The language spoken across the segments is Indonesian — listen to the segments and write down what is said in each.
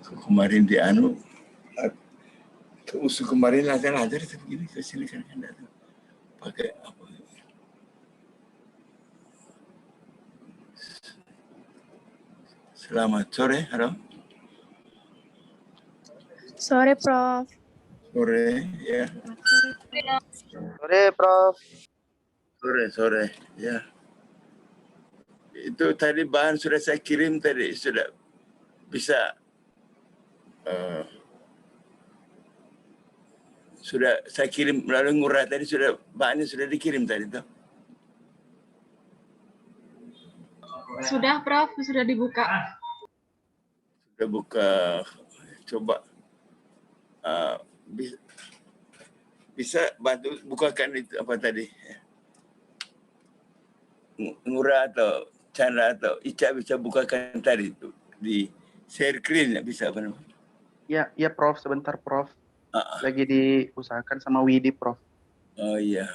kemarin di anu usul kemarin akan ada begini ke sini kan pakai apa? Selamat sore, halo. Sore, Prof. Sore, ya. Sore, Prof. Sore, ya. Itu tadi bahan sudah saya kirim tadi, sudah bisa sudah saya kirim melalui Ngurah tadi, sudah bahannya sudah dikirim tadi tuh. Sudah, Prof, sudah dibuka. Sudah buka, coba bisa bantu bukakan itu apa tadi? Ngurah atau Chandra atau Ica bisa bukakan tadi itu di share screen, bisa apa namanya? Ya, Prof, sebentar, Prof. Lagi diusahakan sama Widi, Prof. Oh iya.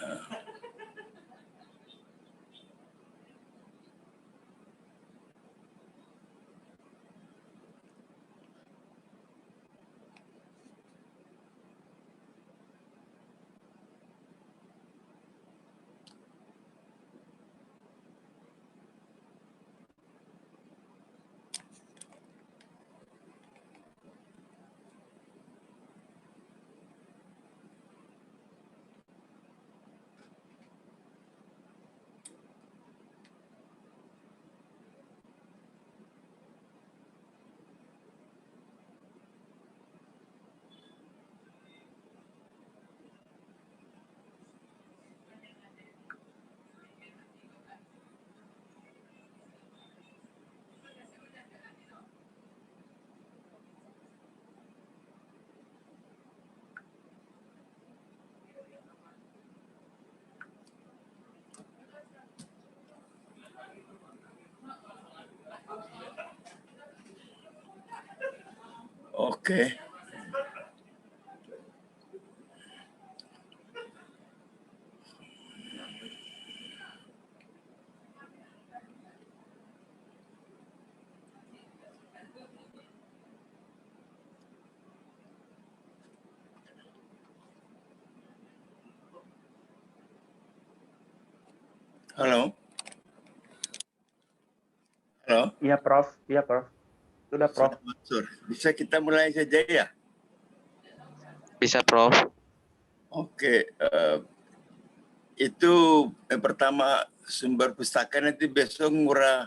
Oke. Halo. Halo. Iya, Prof. Sudah, Prof. Bisa kita mulai saja ya? Bisa, Prof. Oke. Itu yang pertama sumber pustaka, nanti besok Ngurah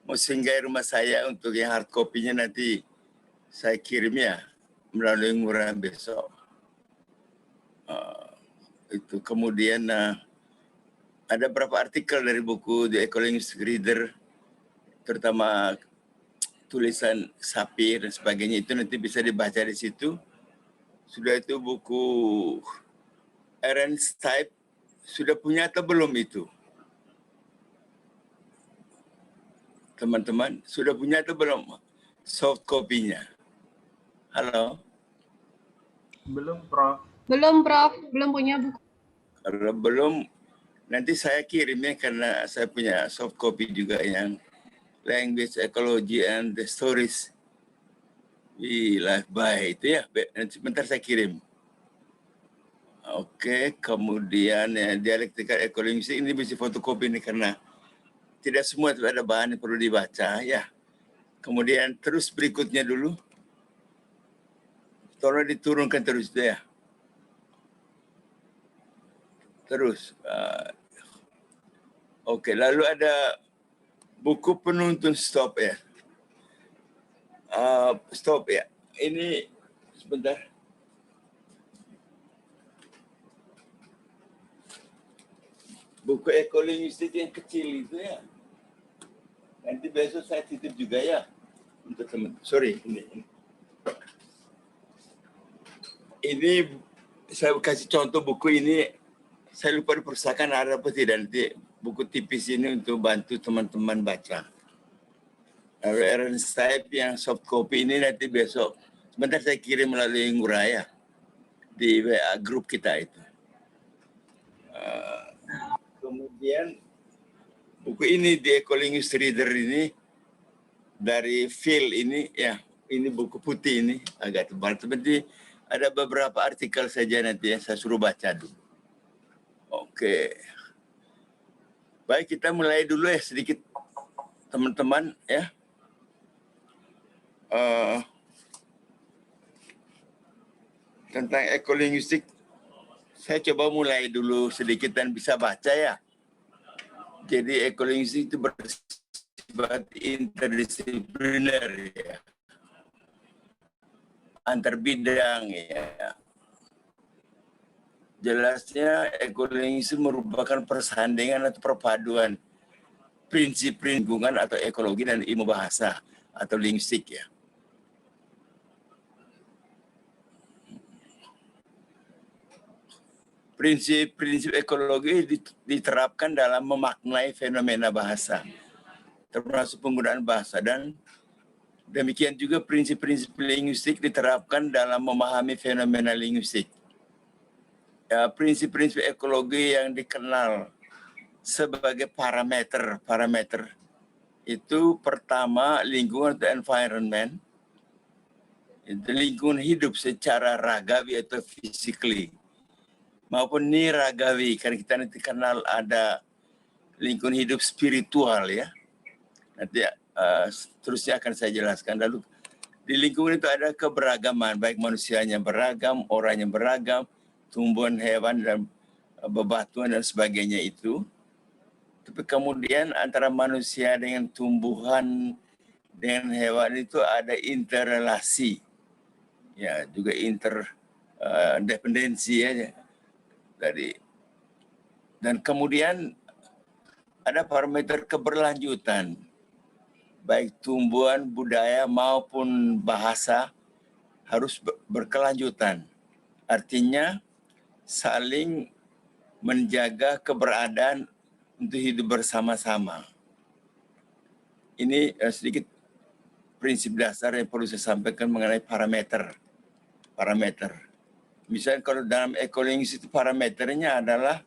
mau singgah rumah saya untuk yang hard copy-nya nanti saya kirim ya melalui Ngurah besok. Itu kemudian ada beberapa artikel dari buku The Ecolinguistic Reader, terutama tulisan Sapir dan sebagainya, itu nanti bisa dibaca di situ. Sudah itu buku Ernst Type, sudah punya atau belum itu? Teman-teman, sudah punya atau belum soft copy-nya? Halo? Belum, Prof. Belum, Prof. Belum punya buku. Kalau belum, nanti saya kirimnya karena saya punya soft copy juga yang Language Ecology and the Stories we Life By itu ya. Nanti sebentar saya kirim. Oke, kemudian ya, dialektika ekolinguistik ini bisa fotokopi nih karena tidak semua itu ada bahan yang perlu dibaca ya. Kemudian terus berikutnya dulu. Tolong diturunkan terus ya. Terus. Oke, lalu ada buku penuntun stop ya. Stop ya. Ini sebentar. Buku ekolinguistik yang kecil itu ya. Nanti besok saya titip juga ya untuk teman. Sorry, ini saya kasih contoh buku ini. Saya lupa di perpustakaan ada apa tidak, nanti buku tipis ini untuk bantu teman-teman baca. Ernst Type yang soft copy ini nanti besok. Sebentar saya kirim melalui Ngurah ya di WA grup kita itu. Kemudian buku ini di Ecolinguistic Reader ini dari Phil ini ya, ini buku putih ini agak tebal, seperti ada beberapa artikel saja nanti ya, saya suruh baca dulu. Oke. Baik, kita mulai dulu ya sedikit teman-teman ya. Tentang ekolinguistik, saya coba mulai dulu sedikit dan bisa baca ya. Jadi ekolinguistik itu bersifat interdisipliner ya. Antar bidang ya. Jelasnya ekolinguistik merupakan persandingan atau perpaduan prinsip lingkungan atau ekologi dan ilmu bahasa atau linguistik ya. Prinsip-prinsip ekologi diterapkan dalam memaknai fenomena bahasa, termasuk penggunaan bahasa, dan demikian juga prinsip-prinsip linguistik diterapkan dalam memahami fenomena linguistik. Ya, prinsip-prinsip ekologi yang dikenal sebagai parameter itu pertama lingkungan atau environment, itu lingkungan hidup secara ragawi atau physically, maupun niragawi, karena kita nanti kenal ada lingkungan hidup spiritual ya. Nanti terusnya akan saya jelaskan. Lalu di lingkungan itu ada keberagaman, baik manusianya beragam, orangnya beragam, tumbuhan, hewan, dan bebatuan dan sebagainya itu. Tapi kemudian antara manusia dengan tumbuhan dengan hewan itu ada interrelasi, ya juga interdependensi ya. Dan kemudian ada parameter keberlanjutan, baik tumbuhan, budaya maupun bahasa harus berkelanjutan. Artinya saling menjaga keberadaan untuk hidup bersama-sama. Ini sedikit prinsip dasar yang perlu saya sampaikan mengenai parameter. Misalnya kalau dalam ekolinguistik itu parameternya adalah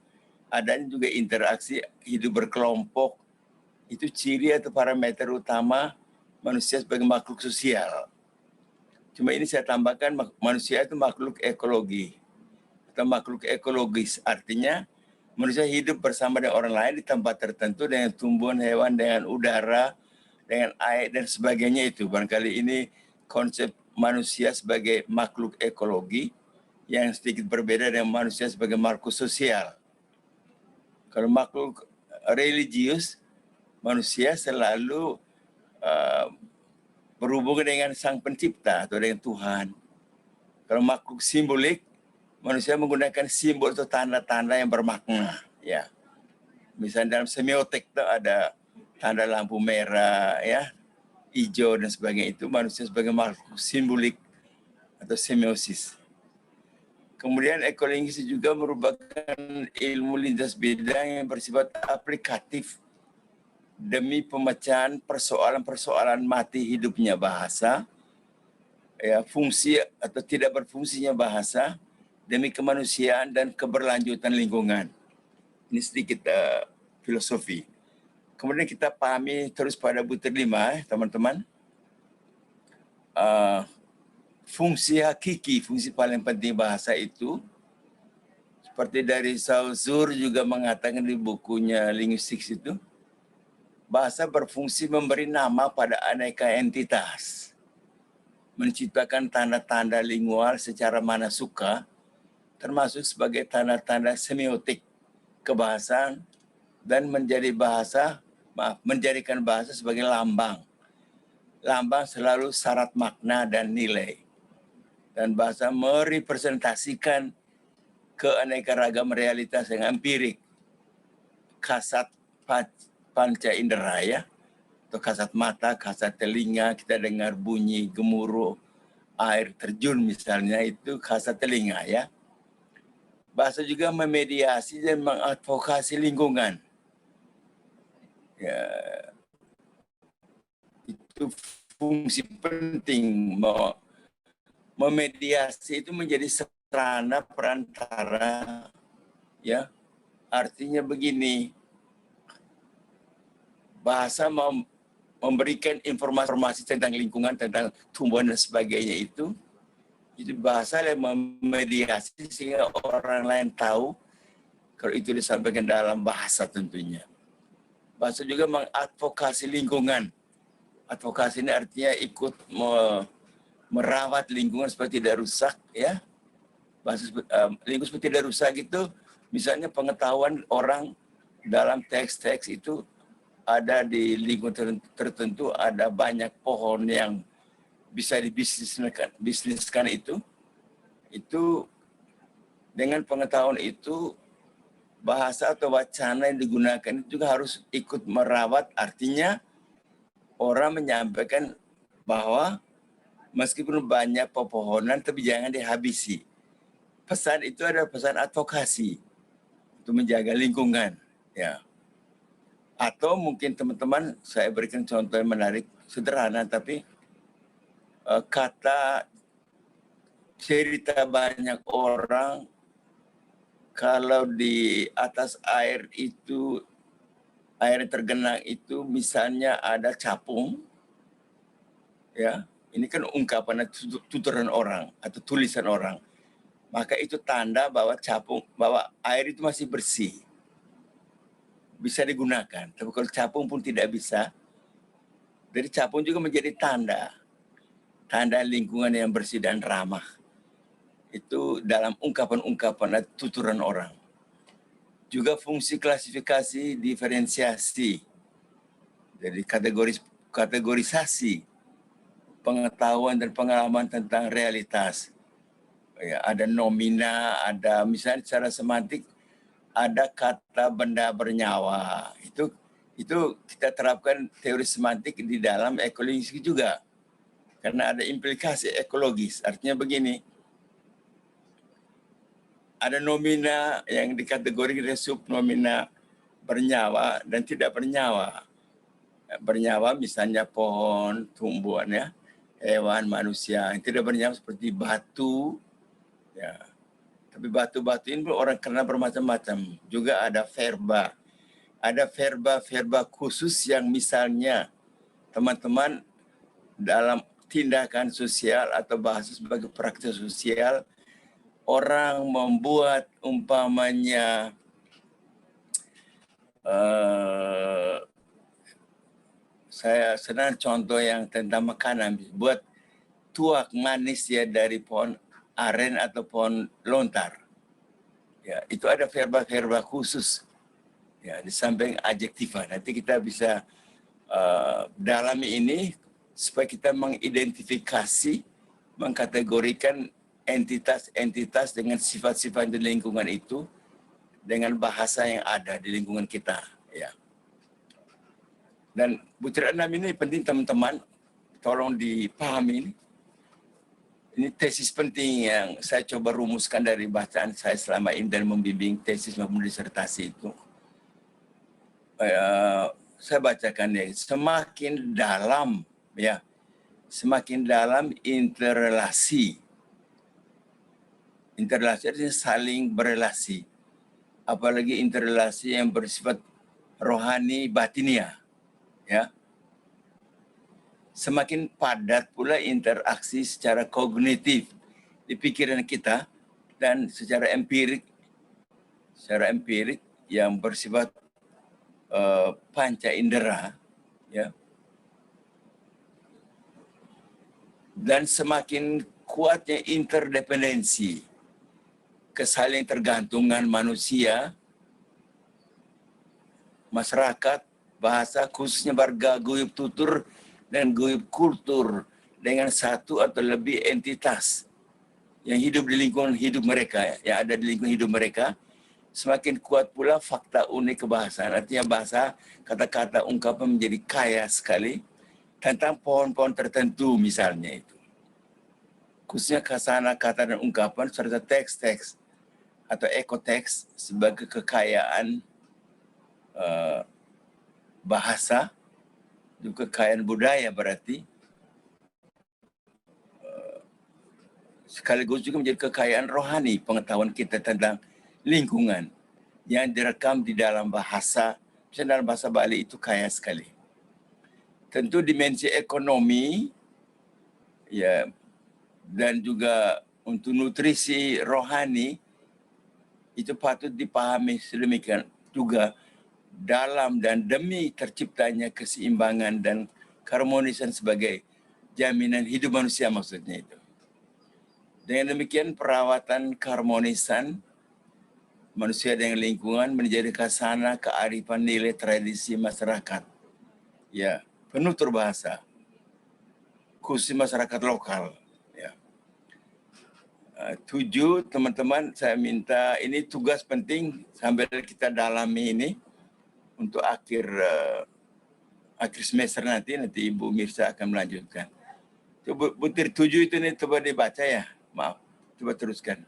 adanya juga interaksi hidup berkelompok. Itu ciri atau parameter utama manusia sebagai makhluk sosial. Cuma ini saya tambahkan manusia itu makhluk ekologi atau makhluk ekologis. Artinya manusia hidup bersama dengan orang lain di tempat tertentu dengan tumbuhan, hewan, dengan udara, dengan air dan sebagainya itu. Barangkali ini konsep manusia sebagai makhluk ekologi yang sedikit berbeda dengan manusia sebagai makhluk sosial. Kalau makhluk religius, manusia selalu berhubungan dengan Sang Pencipta atau dengan Tuhan. Kalau makhluk simbolik, manusia menggunakan simbol atau tanda-tanda yang bermakna. Ya, misalnya dalam semiotik itu ada tanda lampu merah, ya, hijau dan sebagainya, itu manusia sebagai makhluk simbolik atau semiosis. Kemudian ekolinguistik juga merupakan ilmu lintas bidang yang bersifat aplikatif demi pemecahan persoalan-persoalan mati hidupnya bahasa, ya, fungsi atau tidak berfungsinya bahasa, demi kemanusiaan dan keberlanjutan lingkungan. Ini sedikit filosofi. Kemudian kita pahami terus pada butir 5, teman-teman. Fungsi hakiki, fungsi paling penting bahasa itu, seperti dari Saussure juga mengatakan di bukunya linguistik itu, bahasa berfungsi memberi nama pada aneka entitas, menciptakan tanda-tanda lingual secara mana suka, termasuk sebagai tanda-tanda semiotik kebahasaan, dan menjadikan bahasa sebagai lambang. Lambang selalu syarat makna dan nilai. Dan bahasa merepresentasikan keanekaragam realitas yang empirik. Kasat panca indera ya, atau kasat mata, kasat telinga, kita dengar bunyi gemuruh air terjun misalnya, itu kasat telinga ya. Bahasa juga memediasi dan mengadvokasi lingkungan. Ya, itu fungsi penting. Memediasi itu menjadi sarana perantara, ya. Artinya begini, bahasa memberikan informasi tentang lingkungan, tentang tumbuhan dan sebagainya itu bahasa yang memediasi sehingga orang lain tahu kalau itu disampaikan dalam bahasa tentunya. Bahasa juga mengadvokasi lingkungan. Advokasi ini artinya ikut merawat lingkungan supaya tidak rusak, ya. Bahasa lingkungan supaya tidak rusak itu, misalnya pengetahuan orang dalam teks-teks itu ada di lingkungan tertentu ada banyak pohon yang bisa dibisniskan itu dengan pengetahuan itu bahasa atau wacana yang digunakan itu juga harus ikut merawat, artinya orang menyampaikan bahwa meskipun banyak pepohonan tapi jangan dihabisi. Pesan itu adalah pesan advokasi untuk menjaga lingkungan, ya. Atau mungkin teman-teman saya berikan contoh yang menarik, sederhana tapi kata cerita banyak orang kalau di atas air itu, air yang tergenang itu misalnya ada capung, ya, ini kan ungkapan tuturan orang atau tulisan orang, maka itu tanda bahwa bahwa air itu masih bersih, bisa digunakan. Tapi kalau capung pun tidak bisa, dari capung juga menjadi tanda lingkungan yang bersih dan ramah. Itu dalam ungkapan-ungkapan atau tuturan orang. Juga fungsi klasifikasi diferensiasi. Jadi kategorisasi pengetahuan dan pengalaman tentang realitas. Ya, ada nomina, ada misalnya secara semantik ada kata benda bernyawa. Itu kita terapkan teori semantik di dalam ekologi juga. Karena ada implikasi ekologis. Artinya begini, ada nomina yang dikategorikan subnomina bernyawa dan tidak bernyawa. Bernyawa misalnya pohon, tumbuhan, ya, hewan, manusia. Yang tidak bernyawa seperti batu. Ya. Tapi batu-batu ini orang kenal bermacam-macam. Juga ada verba. Ada verba khusus yang misalnya teman-teman dalam tindakan sosial atau bahasa sebagai praktik sosial, orang membuat umpamanya saya senang contoh yang tentang makanan, buat tuak manis ya dari pohon aren atau pohon lontar. Ya, itu ada verba khusus. Ya, di samping adjektiva. Nanti kita bisa dalami ini supaya kita mengidentifikasi, mengkategorikan entitas-entitas dengan sifat-sifat di lingkungan itu dengan bahasa yang ada di lingkungan kita. Ya. Dan butiran 6 ini penting teman-teman, tolong dipahami ini. Ini tesis penting yang saya coba rumuskan dari bacaan saya selama ini dan membimbing tesis maupun disertasi itu. Saya bacakan ya, semakin dalam, ya, semakin dalam interrelasi. Interrelasi artinya saling berelasi. Apalagi interrelasi yang bersifat rohani batiniah, ya. Semakin padat pula interaksi secara kognitif di pikiran kita dan secara empirik yang bersifat panca indera, ya. Dan semakin kuatnya interdependensi, kesaling tergantungan manusia, masyarakat, bahasa, khususnya warga guyub tutur dan guyub kultur dengan satu atau lebih entitas yang hidup di lingkungan hidup mereka, yang ada di lingkungan hidup mereka. Semakin kuat pula fakta unik kebahasaan. Artinya bahasa, kata-kata, ungkapan menjadi kaya sekali tentang pohon-pohon tertentu misalnya itu. Khususnya khasana kata dan ungkapan serta teks-teks atau ekoteks sebagai kekayaan bahasa, juga kekayaan budaya berarti. Sekaligus juga menjadi kekayaan rohani pengetahuan kita tentang lingkungan yang direkam di dalam bahasa, misalnya dalam bahasa Bali itu kaya sekali. tentu dimensi ekonomi ya, dan juga untuk nutrisi rohani itu patut dipahami sedemikian juga dalam dan demi terciptanya keseimbangan dan keharmonisan sebagai jaminan hidup manusia maksudnya itu. Dengan demikian perawatan keharmonisan manusia dengan lingkungan menjadi khasana kearifan nilai tradisi masyarakat. Ya, penutur bahasa, khusus masyarakat lokal. Ya. 7, teman-teman, saya minta ini tugas penting sambil kita dalami ini untuk akhir semester nanti Ibu Mirsa akan melanjutkan. Coba butir 7 itu nih coba dibaca ya, maaf, coba teruskan.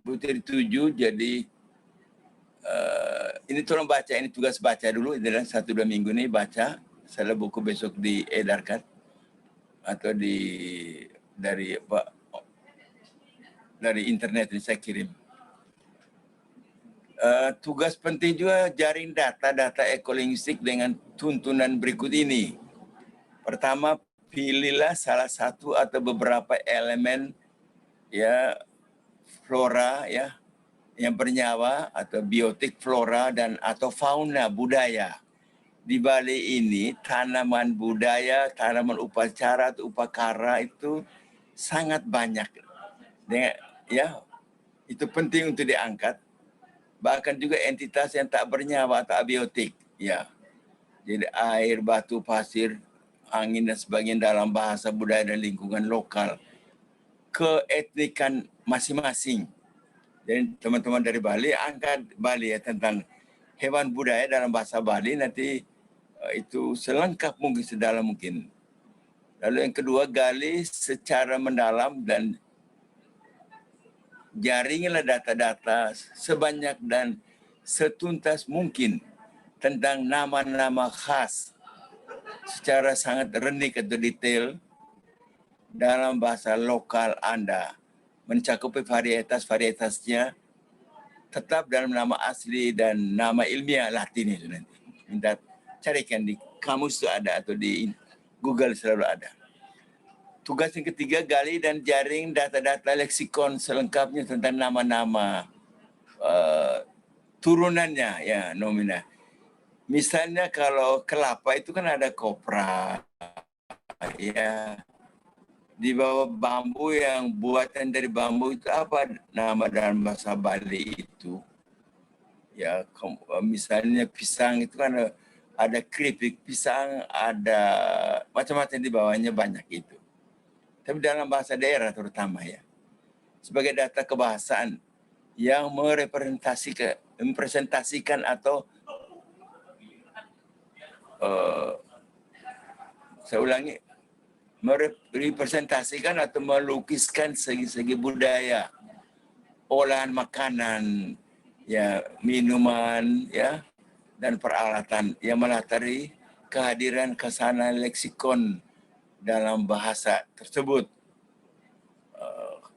Butir 7 jadi ini tolong baca, ini tugas baca dulu, ini dalam 1-2 minggu ini baca, setelah buku besok diedarkan atau dari internet ini saya kirim. Tugas penting juga jaring data ekolinguistik dengan tuntunan berikut ini. Pertama, pilihlah salah satu atau beberapa elemen ya flora ya yang bernyawa atau biotik flora dan atau fauna budaya. Di Bali ini tanaman budaya, tanaman upacara atau upakara itu sangat banyak. Ya, itu penting untuk diangkat. Bahkan juga entitas yang tak bernyawa atau abiotik. Ya, jadi air, batu, pasir, angin dan sebagainya dalam bahasa budaya dan lingkungan lokal. Keetnikan masing-masing. Jadi teman-teman dari Bali angkat Bali ya tentang hewan budaya dalam bahasa Bali nanti itu selengkap mungkin sedalam mungkin. Lalu yang kedua, gali secara mendalam dan jaringilah data-data sebanyak dan setuntas mungkin tentang nama-nama khas secara sangat renik atau detail dalam bahasa lokal Anda, mencakupi varietas-varietasnya tetap dalam nama asli dan nama ilmiah Latin itu nanti. Minta carikan di kamus itu ada atau di Google selalu ada. Tugas yang ketiga, gali dan jaring data-data leksikon selengkapnya tentang nama-nama turunannya ya nomina. Misalnya kalau kelapa itu kan ada kopra ya. Di bawah bambu yang buatan dari bambu itu apa nama dalam bahasa Bali itu? Ya, misalnya pisang itu kan ada keripik pisang, ada macam-macam di bawahnya banyak itu. Tapi dalam bahasa daerah terutama ya, sebagai data kebahasaan yang merepresentasikan atau saya ulangi, merepresentasikan atau melukiskan segi-segi budaya, olahan makanan, ya minuman, ya dan peralatan yang melatari kehadiran khasana leksikon dalam bahasa tersebut.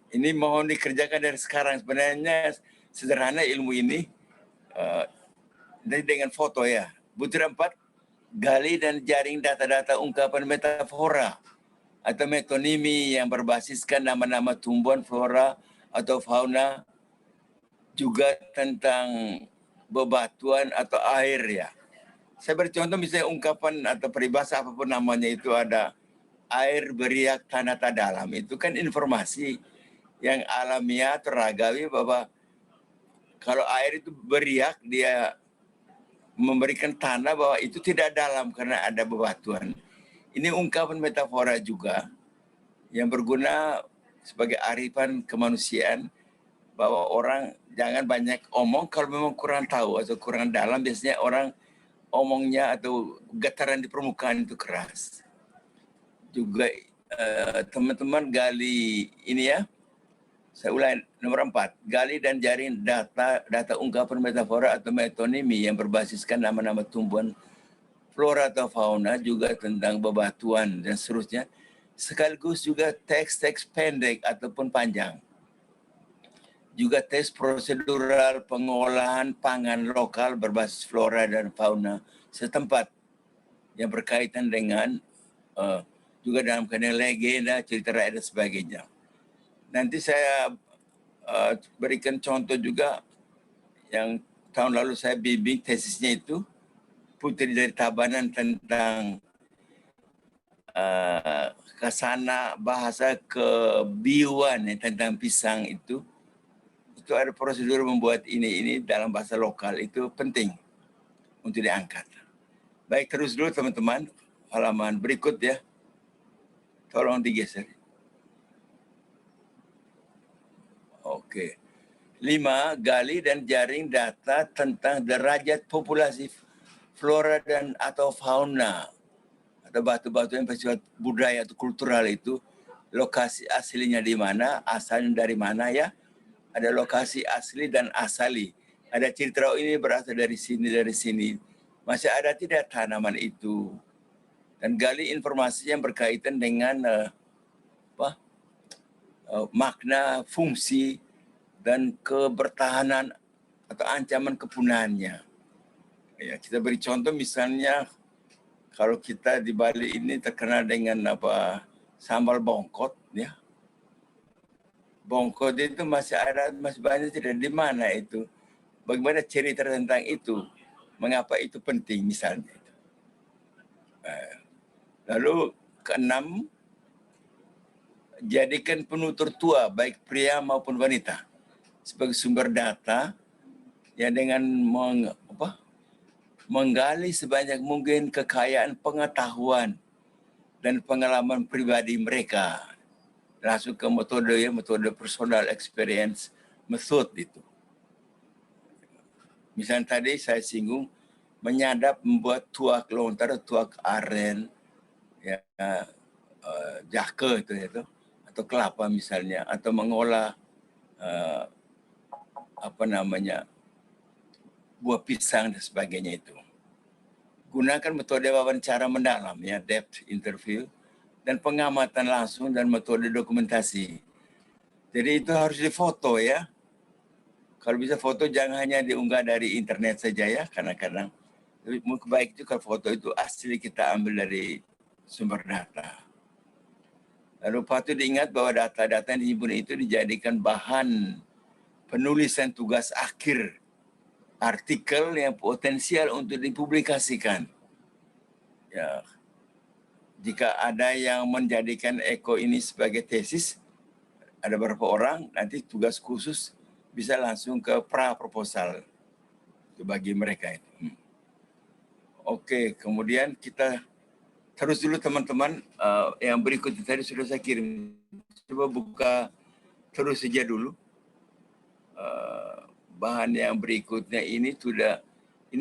Ini mohon dikerjakan dari sekarang. Sebenarnya sederhana ilmu ini dengan foto ya. Butir 4, gali dan jaring data-data ungkapan metafora atau metonimi yang berbasiskan nama-nama tumbuhan flora atau fauna, juga tentang bebatuan atau air ya. Saya beri contoh misalnya ungkapan atau peribahasa apapun namanya itu ada air beriak tanah tak dalam. Itu kan informasi yang alamiah teragawi bahwa kalau air itu beriak dia memberikan tanda bahwa itu tidak dalam karena ada bebatuan. Ini ungkapan metafora juga yang berguna sebagai arifan kemanusiaan bahwa orang jangan banyak omong kalau memang kurang tahu atau kurang dalam. Biasanya orang omongnya atau getaran di permukaan itu keras. Juga teman-teman gali ini ya, saya ulangi nomor 4, gali dan jaring data ungkapan metafora atau metonimi yang berbasiskan nama-nama tumbuhan flora atau fauna, juga tentang bebatuan dan seterusnya, sekaligus juga teks-teks pendek ataupun panjang. juga tes prosedural pengolahan pangan lokal berbasis flora dan fauna setempat yang berkaitan dengan juga dalam keadaan legenda, cerita rakyat dan sebagainya. Nanti saya berikan contoh juga yang tahun lalu saya bimbing tesisnya itu Putri dari Tabanan tentang kasana bahasa kebiuan tentang pisang itu ada prosedur membuat ini dalam bahasa lokal itu penting untuk diangkat. Baik, terus dulu teman-teman, halaman berikut ya. Tolong digeser. Oke. 5. Gali dan jaring data tentang derajat populasi flora dan atau fauna atau batu-batu yang bersifat budaya atau kultural itu, lokasi aslinya di mana, asalnya dari mana ya. Ada lokasi asli dan asali. Ada cerita ini berasal dari sini. Masih ada tidak tanaman itu? Dan gali informasi yang berkaitan dengan makna, fungsi, dan kebertahanan atau ancaman kepunahannya. Ya, kita beri contoh misalnya kalau kita di Bali ini terkenal dengan sambal bongkot, ya. Bongkot itu masih banyak tidak di mana itu. Bagaimana cerita tentang itu? Mengapa itu penting misalnya? Lalu ke-6, jadikan penutur tua baik pria maupun wanita sebagai sumber data yang dengan menggali sebanyak mungkin kekayaan pengetahuan dan pengalaman pribadi mereka. Langsung ke metode personal experience method itu. Misalnya tadi saya singgung menyadap membuat tuak lontar, tuak aren, ya, jake itu atau kelapa misalnya, atau mengolah buah pisang dan sebagainya itu. Gunakan metode wawancara mendalam ya, depth interview, dan pengamatan langsung dan metode dokumentasi. Jadi itu harus difoto ya. Kalau bisa foto jangan hanya diunggah dari internet saja ya, kadang-kadang. Tapi baik juga foto itu asli kita ambil dari sumber data. Lalu patut diingat bahwa data-data yang dihimpun itu dijadikan bahan penulisan tugas akhir artikel yang potensial untuk dipublikasikan. Ya, jika ada yang menjadikan Eko ini sebagai tesis, ada beberapa orang, nanti tugas khusus bisa langsung ke pra-proposal bagi mereka itu. Oke, kemudian kita terus dulu teman-teman, yang berikut tadi sudah saya kirim. Coba buka terus saja dulu. Bahan yang berikutnya ini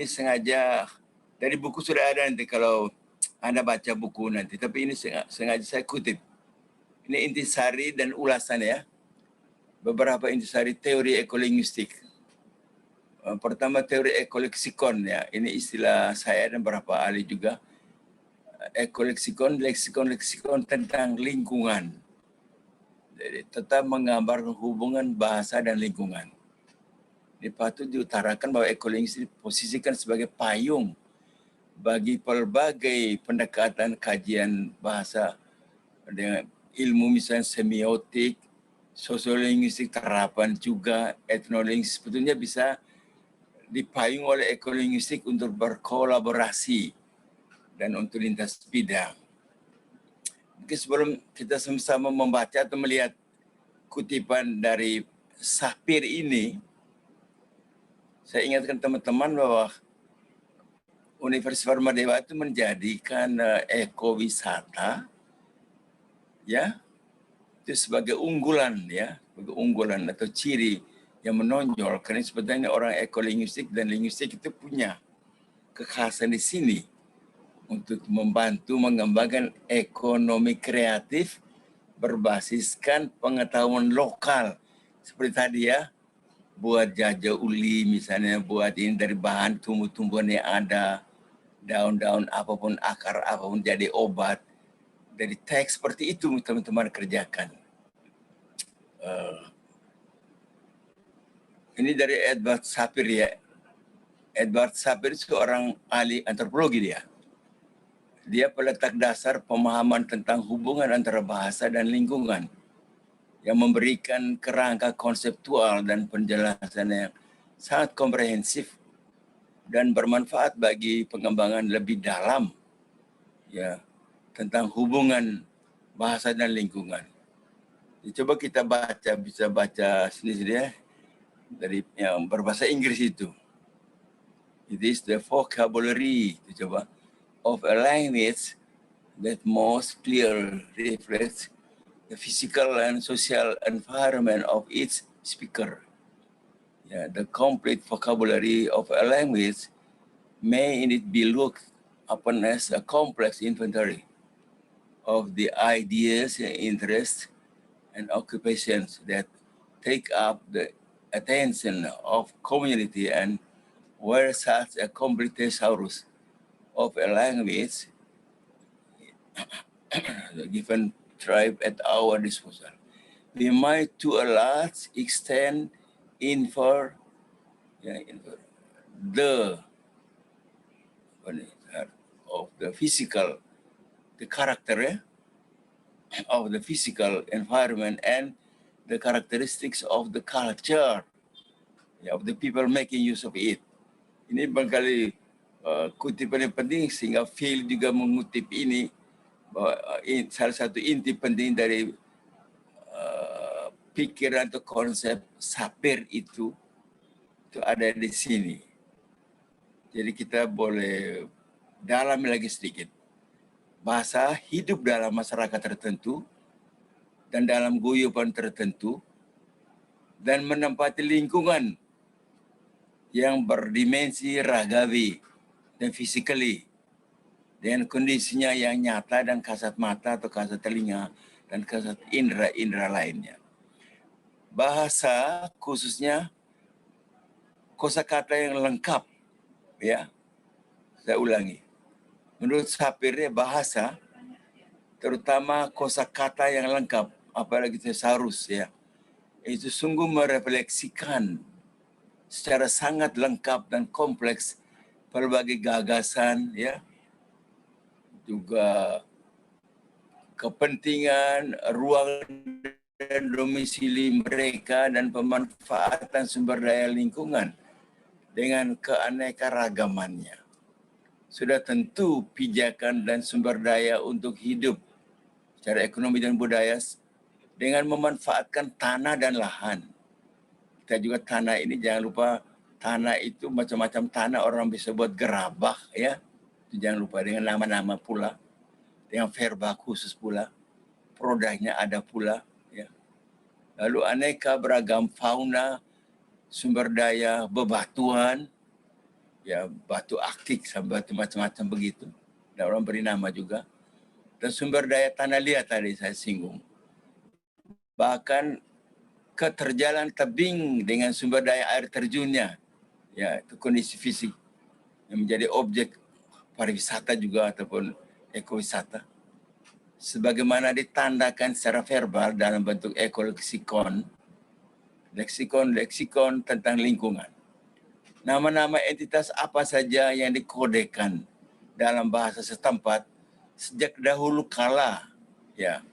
sengaja dari buku sudah ada nanti kalau Anda baca buku nanti, tapi ini sengaja saya kutip. Ini intisari dan ulasan ya. Beberapa intisari teori ekolinguistik. Pertama teori ekoleksikon ya. Ini istilah saya dan beberapa ahli juga. Ekoleksikon, leksikon tentang lingkungan. Jadi tetap menggambarkan hubungan bahasa dan lingkungan. Ini patut diutarakan bahwa ekolinguistik diposisikan sebagai payung bagi pelbagai pendekatan kajian bahasa dengan ilmu misalnya semiotik, sosiolinguistik, terapan juga, etnolinguistik sebetulnya bisa dipayung oleh ekolinguistik untuk berkolaborasi dan untuk lintas bidang. Mungkin sebelum kita sama-sama membaca atau melihat kutipan dari Sapir ini, saya ingatkan teman-teman bahwa Universitas Paramadina itu menjadikan ekowisata ya itu sebagai unggulan ya, sebagai unggulan atau ciri yang menonjol karena sebetulnya orang ekolinguistik dan linguistik itu punya kekhasan di sini untuk membantu mengembangkan ekonomi kreatif berbasiskan pengetahuan lokal seperti tadi ya, buat jajah uli misalnya, buat ini dari bahan tumbuh-tumbuhan yang ada, daun-daun apapun, akar apapun jadi obat. Dari teks seperti itu teman-teman kerjakan. Ini dari Edward Sapir ya. Edward Sapir seorang ahli antropologi dia. Dia peletak dasar pemahaman tentang hubungan antara bahasa dan lingkungan yang memberikan kerangka konseptual dan penjelasan yang sangat komprehensif dan bermanfaat bagi pengembangan lebih dalam ya tentang hubungan bahasa dan lingkungan. Coba kita baca, bisa baca sendiri ya, dari yang berbahasa Inggris itu. It is the vocabulary, coba, of a language that most clearly reflects the physical and social environment of its speaker. Yeah, the complete vocabulary of a language may indeed be looked upon as a complex inventory of the ideas, interests, and occupations that take up the attention of community, and where such a complete thesaurus of a language the given tribe at our disposal, we might to a large extent infer the of the physical, the character of the physical environment and the characteristics of the culture of the people making use of it. Ini barangkali kutipan yang penting sehingga Phil juga mengutip ini bahwa salah satu inti penting dari pikiran atau konsep Sapir itu ada di sini. Jadi kita boleh dalami lagi sedikit. Bahasa hidup dalam masyarakat tertentu dan dalam guyuban tertentu dan menempati lingkungan yang berdimensi ragawi dan physically dengan kondisinya yang nyata dan kasat mata atau kasat telinga dan kasat indera lainnya. Bahasa khususnya kosakata yang lengkap, ya. Saya ulangi. Menurut Sapir, bahasa terutama kosakata yang lengkap, apalagi thesaurus ya, itu sungguh merefleksikan secara sangat lengkap dan kompleks berbagai gagasan ya, juga kepentingan, ruang dan domisili mereka dan pemanfaatan sumber daya lingkungan dengan keanekaragamannya. Sudah tentu pijakan dan sumber daya untuk hidup secara ekonomi dan budaya dengan memanfaatkan tanah dan lahan. Kita juga tanah ini jangan lupa, tanah itu macam-macam tanah, orang bisa buat gerabah ya. Itu jangan lupa, dengan nama-nama pula, dengan verba khusus pula, produknya ada pula ya. Lalu aneka beragam fauna, sumber daya bebatuan, ya batu akik sampai batu macam-macam begitu. Dan orang beri nama juga. Dan sumber daya tanah liat tadi saya singgung. Bahkan keterjalan tebing dengan sumber daya air terjunnya, ya itu kondisi fisik yang menjadi objek pariwisata juga ataupun ekowisata. Sebagaimana ditandakan secara verbal dalam bentuk ekoleksikon, leksikon tentang lingkungan. Nama-nama entitas apa saja yang dikodekan dalam bahasa setempat sejak dahulu kala, ya,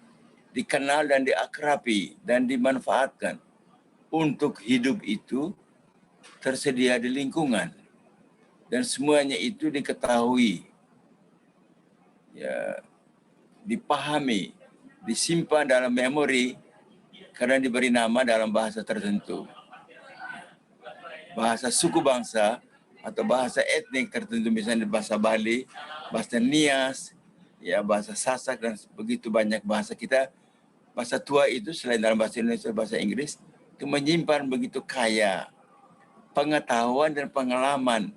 dikenal dan diakrabi dan dimanfaatkan untuk hidup itu tersedia di lingkungan. Dan semuanya itu diketahui, ya, dipahami, disimpan dalam memori karena diberi nama dalam bahasa tertentu. Bahasa suku bangsa atau bahasa etnik tertentu, misalnya bahasa Bali, bahasa Nias, ya bahasa Sasak, dan begitu banyak bahasa kita. Bahasa tua itu selain dalam bahasa Indonesia, bahasa Inggris, itu menyimpan begitu kaya pengetahuan dan pengalaman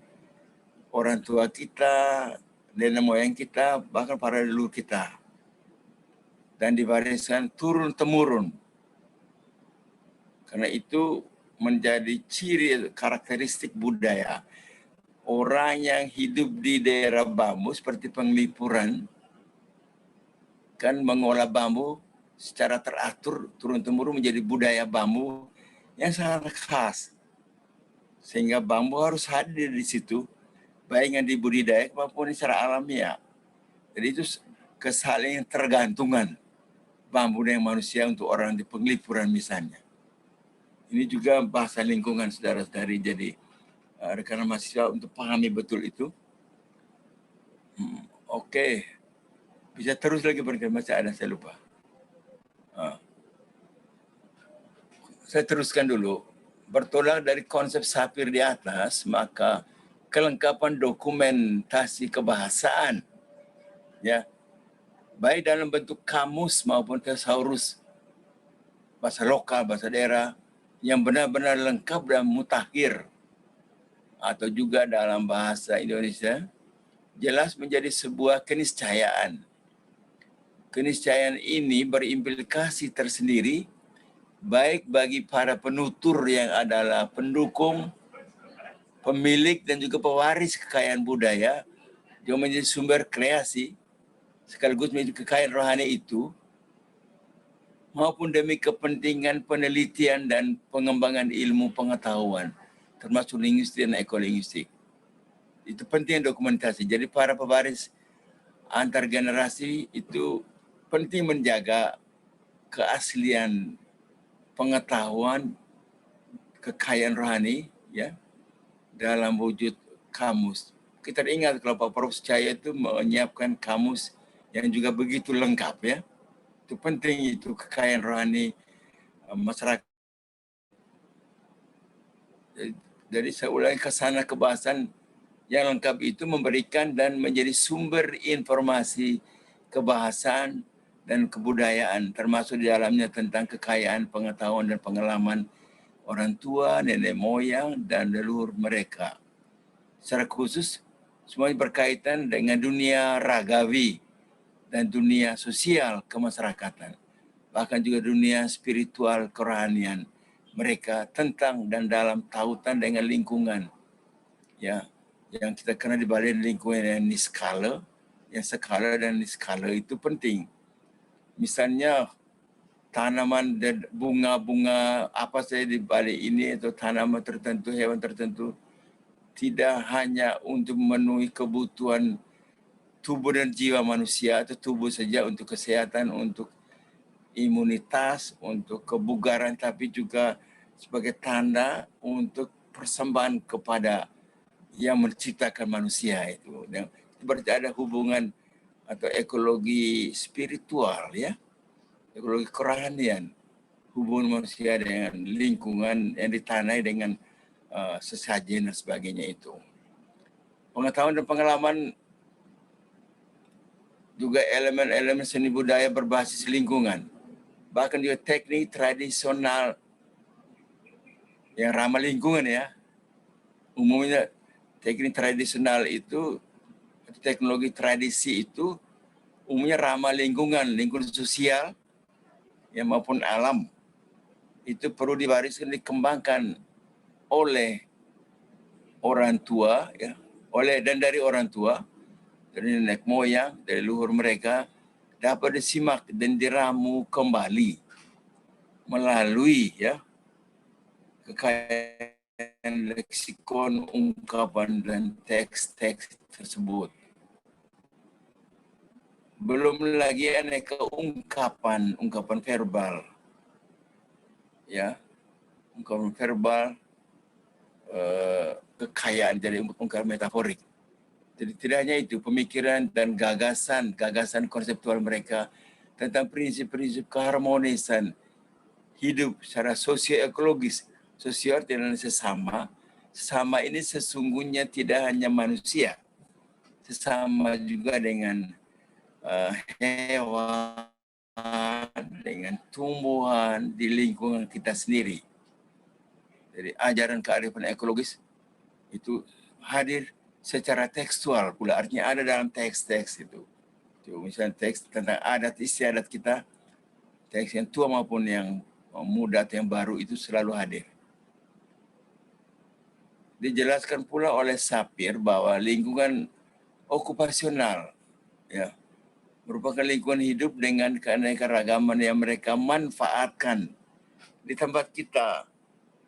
orang tua kita, nenek moyang kita, bahkan para leluhur kita. Dan diwariskan turun-temurun. Karena itu menjadi ciri karakteristik budaya. Orang yang hidup di daerah bambu seperti Penglipuran kan mengolah bambu secara teratur turun-temurun menjadi budaya bambu yang sangat khas. Sehingga bambu harus hadir di situ, baik yang dibudidaya maupun secara alamiah. Jadi itu kesaling tergantungan bambu dengan manusia untuk orang di penglipuran misalnya. Ini juga bahasa lingkungan saudara-saudari, jadi rekan mahasiswa untuk pahami betul itu. Oke. Bisa terus lagi berkata masih ada, saya lupa. Saya teruskan dulu. Bertolak dari konsep Sapir di atas, maka kelengkapan dokumentasi kebahasaan, ya, baik dalam bentuk kamus maupun tesaurus, bahasa lokal, bahasa daerah, yang benar-benar lengkap dan mutakhir, atau juga dalam bahasa Indonesia, jelas menjadi sebuah keniscayaan. Keniscayaan ini berimplikasi tersendiri, baik bagi para penutur yang adalah pendukung, pemilik dan juga pewaris kekayaan budaya, yang menjadi sumber kreasi, sekaligus menjadi kekayaan rohani itu, maupun demi kepentingan penelitian dan pengembangan ilmu pengetahuan, termasuk linguistik dan ekolinguistik. Itu penting dokumentasi. Jadi para pewaris antar generasi itu penting menjaga keaslian pengetahuan, kekayaan rohani, ya, dalam wujud kamus. Kita ingat kalau Pak Prof. Cahaya itu menyiapkan kamus yang juga begitu lengkap, ya. Itu penting, itu kekayaan rohani masyarakat. Jadi saya ulangi, kesana kebahasan yang lengkap itu memberikan dan menjadi sumber informasi kebahasaan dan kebudayaan, termasuk di dalamnya tentang kekayaan pengetahuan dan pengalaman orang tua, nenek moyang, dan leluhur mereka. Secara khusus, semuanya berkaitan dengan dunia ragawi dan dunia sosial kemasyarakatan, bahkan juga dunia spiritual kerohanian mereka tentang dan dalam tautan dengan lingkungan, ya, yang kita kenal di balik lingkungan yang niskala, yang skala dan niskala itu penting. Misalnya tanaman dan bunga-bunga apa saja di balik ini, atau tanaman tertentu, hewan tertentu, tidak hanya untuk memenuhi kebutuhan tubuh dan jiwa manusia atau tubuh saja untuk kesehatan, untuk imunitas, untuk kebugaran, tapi juga sebagai tanda untuk persembahan kepada yang menciptakan manusia itu. Dan berarti ada hubungan atau ekologi spiritual, ya, ekologi kerohanian, hubungan manusia dengan lingkungan yang ditanai dengan sesajen dan sebagainya itu. Pengetahuan dan pengalaman juga elemen-elemen seni budaya berbasis lingkungan, bahkan juga teknik tradisional yang ramah lingkungan, ya. Umumnya teknik tradisional itu, teknologi tradisi itu umumnya ramah lingkungan, lingkungan sosial, ya, maupun alam. Itu perlu diwariskan, dikembangkan oleh orang tua, ya, oleh dan dari orang tua, dari nenek moyang, dari leluhur mereka, dapat disimak dan diramu kembali melalui, ya, kekayaan leksikon, ungkapan dan teks-teks tersebut. Belum lagi aneka ungkapan verbal, ya, ungkapan verbal, kekayaan dari ungkapan metaforik. Jadi tidak hanya itu, pemikiran dan gagasan konseptual mereka tentang prinsip-prinsip keharmonisan hidup secara sosioekologis. Sosial dengan sesama. Sesama ini sesungguhnya tidak hanya manusia, sesama juga dengan hewan, dengan tumbuhan di lingkungan kita sendiri. Jadi ajaran kearifan ekologis itu hadir secara tekstual pula, artinya ada dalam teks-teks itu. Misalnya teks tentang adat istiadat kita, teks yang tua maupun yang muda atau yang baru itu selalu hadir. Dijelaskan pula oleh Sapir bahwa lingkungan okupasional, ya, merupakan lingkungan hidup dengan keanekaragaman yang mereka manfaatkan di tempat kita.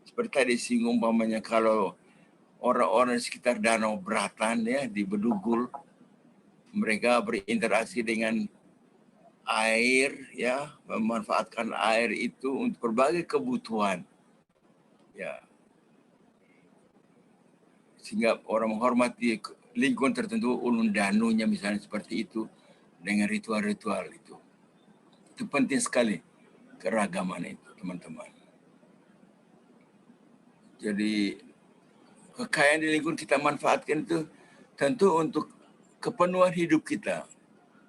Seperti tadi singgung, umpamanya kalau orang-orang di sekitar Danau Beratan ya di Bedugul, mereka berinteraksi dengan air ya, memanfaatkan air itu untuk berbagai kebutuhan ya, sehingga orang menghormati lingkungan tertentu, ulun danunya misalnya seperti itu, dengan ritual-ritual itu penting sekali keragaman itu teman-teman. Jadi kekayaan di lingkungan kita manfaatkan itu tentu untuk kepenuhan hidup kita,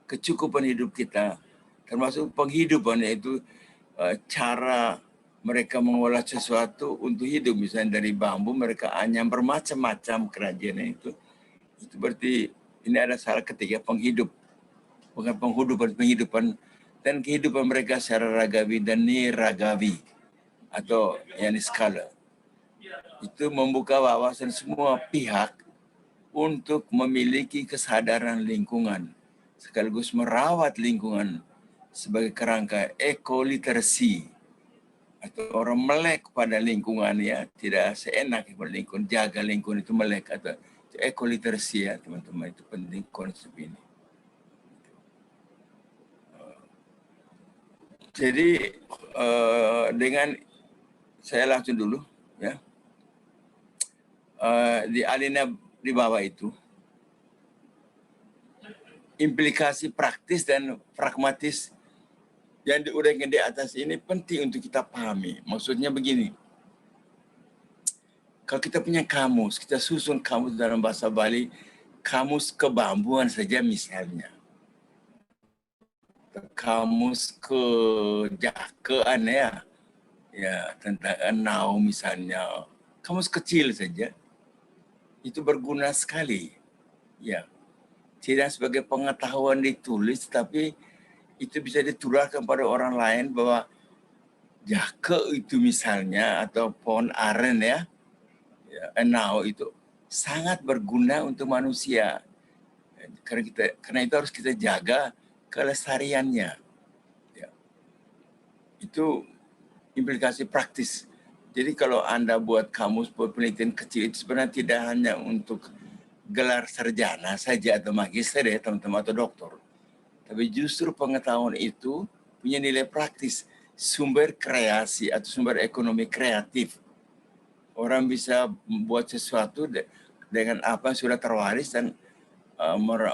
kecukupan hidup kita, termasuk penghidupan, yaitu cara mereka mengolah sesuatu untuk hidup. Misalnya dari bambu mereka anyam bermacam-macam kerajinan itu berarti ini ada salah ketiga, penghidup, bukan penghidupan dan kehidupan mereka secara ragawi dan niragawi atau yang skala. Itu membuka wawasan semua pihak untuk memiliki kesadaran lingkungan sekaligus merawat lingkungan sebagai kerangka ekoliterasi atau orang melek pada lingkungan ya, tidak seenak lingkungan, jaga lingkungan itu melek atau ekoliterasi ya teman-teman, itu penting konsep ini. Jadi dengan saya langsung dulu ya, di alinea di bawah itu implikasi praktis dan pragmatis yang diuraikan di atas ini penting untuk kita pahami. Maksudnya begini, kalau kita punya kamus, kita susun kamus dalam bahasa Bali, kamus kebambuan saja misalnya, kamus kejakean ya, tentang enau misalnya, kamus kecil saja, itu berguna sekali, ya. Tidak sebagai pengetahuan ditulis, tapi itu bisa ditularkan pada orang lain bahwa jake itu misalnya atau pohon aren ya, enau itu sangat berguna untuk manusia. Karena itu harus kita jaga kelestariannya. Ya. Itu implikasi praktis. Jadi kalau Anda buat kamus penelitian kecil itu sebenarnya tidak hanya untuk gelar sarjana saja atau magister ya teman-teman atau doktor. Tapi justru pengetahuan itu punya nilai praktis, sumber kreasi atau sumber ekonomi kreatif. Orang bisa membuat sesuatu dengan apa yang sudah terwaris dan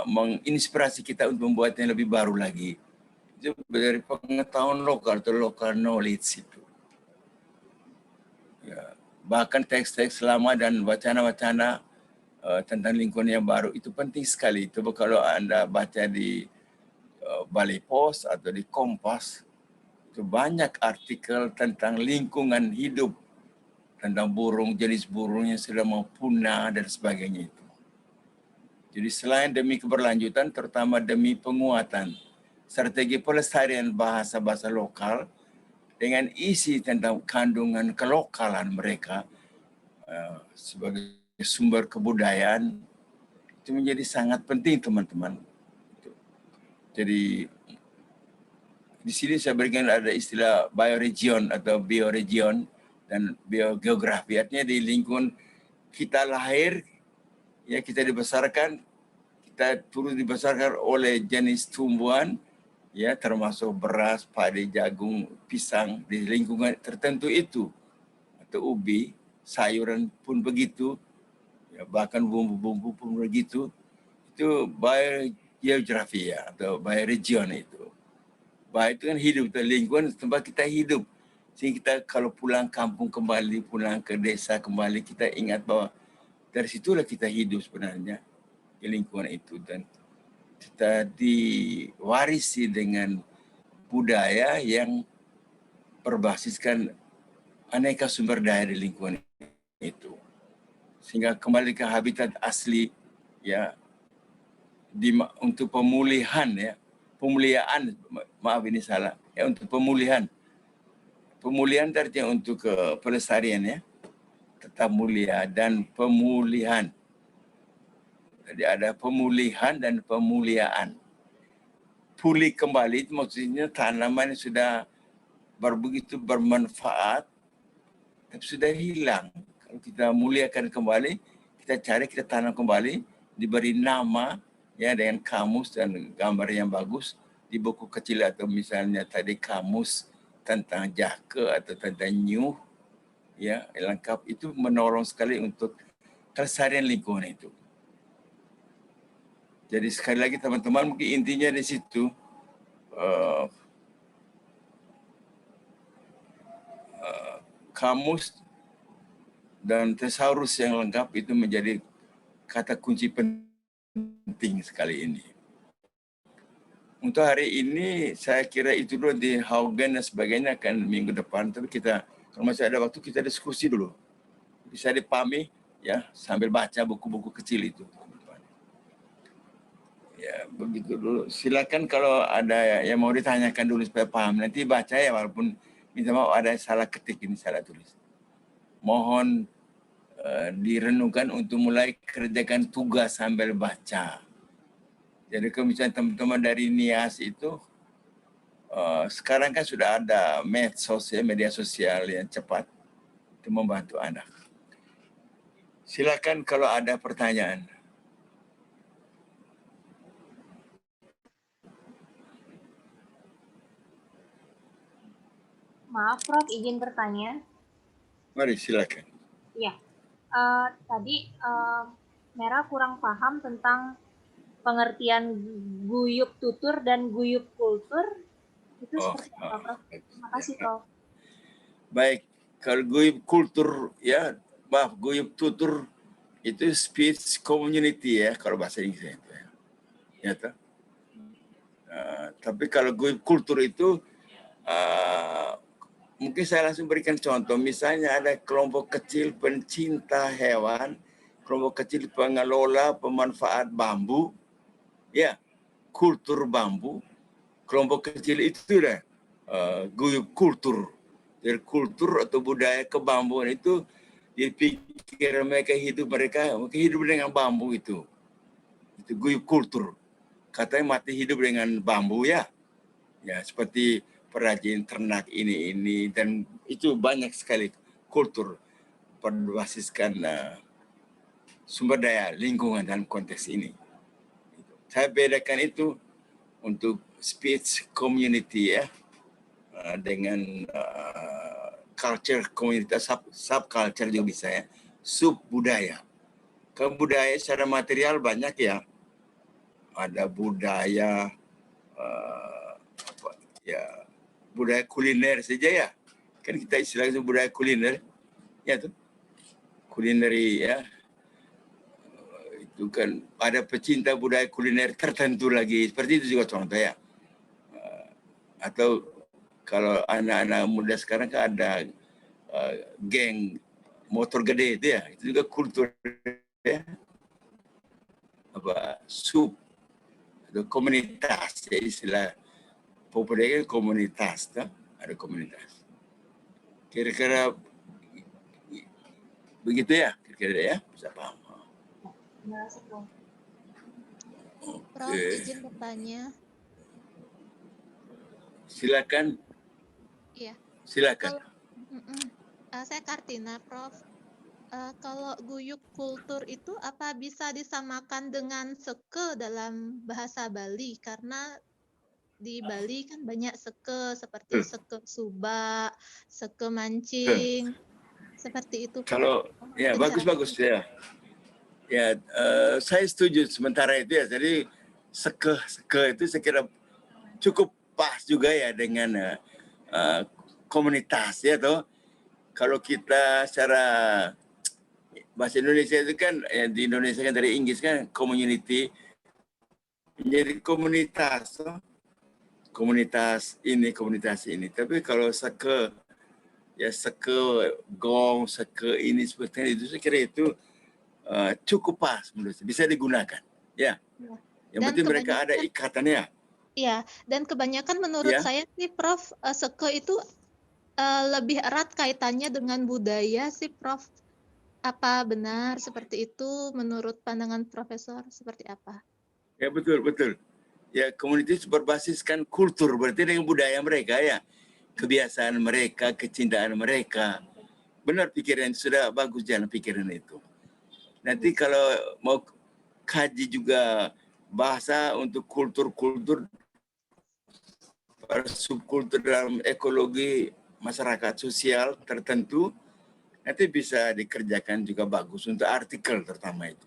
menginspirasi kita untuk membuatnya lebih baru lagi. Itu dari pengetahuan lokal atau local knowledge itu. Ya, bahkan teks-teks lama dan wacana-wacana tentang lingkungan yang baru itu penting sekali. Itu kalau Anda baca di Bali Post atau di Kompas, itu banyak artikel tentang lingkungan hidup, tentang burung, jenis burung yang sudah mau punah dan sebagainya itu. Jadi selain demi keberlanjutan, terutama demi penguatan strategi pelestarian bahasa-bahasa lokal dengan isi tentang kandungan kelokalan mereka sebagai sumber kebudayaan, itu menjadi sangat penting teman-teman. Jadi di sini saya berikan ada istilah bioregion atau bioregion dan biogeografi. Artinya di lingkungan kita lahir, ya kita dibesarkan, kita turut dibesarkan oleh jenis tumbuhan, ya termasuk beras, padi, jagung, pisang di lingkungan tertentu itu, atau ubi, sayuran pun begitu, ya, bahkan bumbu-bumbu pun begitu. Itu biogeografi ya, atau bioregion itu. Bio itu kan hidup, itu lingkungan tempat kita hidup. Sehingga kita kalau pulang kampung kembali, pulang ke desa kembali, kita ingat bahwa dari situlah kita hidup sebenarnya di lingkungan itu, dan kita diwarisi dengan budaya yang berbasiskan aneka sumber daya di lingkungan itu, sehingga kembali ke habitat asli ya, untuk pemulihan ya, maaf ini salah ya, untuk pemulihan artinya untuk pelestarian ya, tetap mulia dan pemulihan. Jadi ada pemulihan dan pemuliaan. Pulih kembali itu maksudnya tanaman yang sudah begitu bermanfaat tapi sudah hilang. Kalau kita muliakan kembali, kita cari, kita tanam kembali, diberi nama ya dengan kamus dan gambar yang bagus di buku kecil, atau misalnya tadi kamus tentang jaka atau tentang nyuh ya, lengkap. Itu menolong sekali untuk kelestarian lingkungan itu. Jadi sekali lagi teman-teman, mungkin intinya di situ kamus dan tesaurus yang lengkap itu menjadi kata kunci penting sekali ini. Untuk hari ini saya kira itu dulu, di Haugen dan sebagainya akan minggu depan. Tapi kita kalau masih ada waktu kita diskusi dulu. Bisa dipahami ya sambil baca buku-buku kecil itu. Ya begitu dulu. Silakan kalau ada yang mau ditanyakan dulu supaya paham. Nanti baca ya, walaupun minta maaf ada salah ketik ini, salah tulis. Mohon direnungkan untuk mulai kerjakan tugas sambil baca. Jadi kalau misalnya teman-teman dari NIAS itu sekarang kan sudah ada medsos ya, media sosial yang cepat itu membantu anak. Silakan kalau ada pertanyaan. Maaf, Prof, izin bertanya. Mari silakan. Iya, tadi Mera kurang paham tentang pengertian guyup tutur dan guyup kultur. Itu seperti apa, Prof? Terima kasih, Prof. Baik, kalau guyup kultur ya, guyup tutur itu speech community ya, kalau bahasa Inggris itu ya. Ya toh? Tapi kalau guyup kultur itu mungkin saya langsung berikan contoh. Misalnya ada kelompok kecil pencinta hewan, kelompok kecil pengelola pemanfaat bambu, ya, kultur bambu, kelompok kecil itu dah guyup kultur. Jadi kultur atau budaya kebambuan itu dipikir mereka hidup dengan bambu itu guyup kultur. Katanya mati hidup dengan bambu ya, ya seperti perajin ternak ini dan itu banyak sekali kultur berbasiskan sumber daya lingkungan dalam konteks ini. Saya bedakan itu untuk speech community ya, dengan culture komunitas, subculture juga bisa ya, sub budaya. Kalau budaya secara material banyak ya, ada budaya budaya kuliner saja ya, kan kita istilahnya budaya kuliner ya tuh, kulineri ya, itu kan ada pecinta budaya kuliner tertentu lagi, seperti itu juga contoh ya. Atau kalau anak-anak muda sekarang kan ada geng motor gede itu ya, itu juga kultur ya, apa sub atau komunitas ya, istilah populer komunitas, tak? Ada komunitas. Kira-kira begitu ya, kira-kira ya, bisa paham. Prof, izin bertanya. Silakan. Iya. Silakan. Saya Kartina, Prof. Kalau guyup kultur itu apa bisa disamakan dengan seke dalam bahasa Bali? Karena di Bali kan banyak seke, seperti seke Suba, seke mancing, seperti itu. Kalau ya bagus-bagus ya. Ya, saya setuju sementara itu ya. Jadi seke itu saya kira cukup pas juga ya dengan komunitas ya toh. Kalau kita secara bahasa Indonesia itu kan ya, di Indonesia kan dari Inggris kan community, menjadi komunitas toh. Komunitas ini. Tapi kalau seke gong, seke ini seperti itu, saya kira itu cukup pas menurut saya, bisa digunakan. Ya. Yang penting mereka ada ikatannya. Iya, dan kebanyakan menurut saya sih, Prof, seke itu lebih erat kaitannya dengan budaya sih, Prof. Apa benar seperti itu menurut pandangan Profesor? Seperti apa? Ya betul. Ya, komunitas berbasiskan kultur, berarti dengan budaya mereka ya. Kebiasaan mereka, kecintaan mereka. Benar pikiran, sudah bagus jalan pikiran itu. Nanti kalau mau kaji juga bahasa untuk kultur-kultur, subkultur dalam ekologi masyarakat sosial tertentu, nanti bisa dikerjakan juga bagus untuk artikel terutama itu.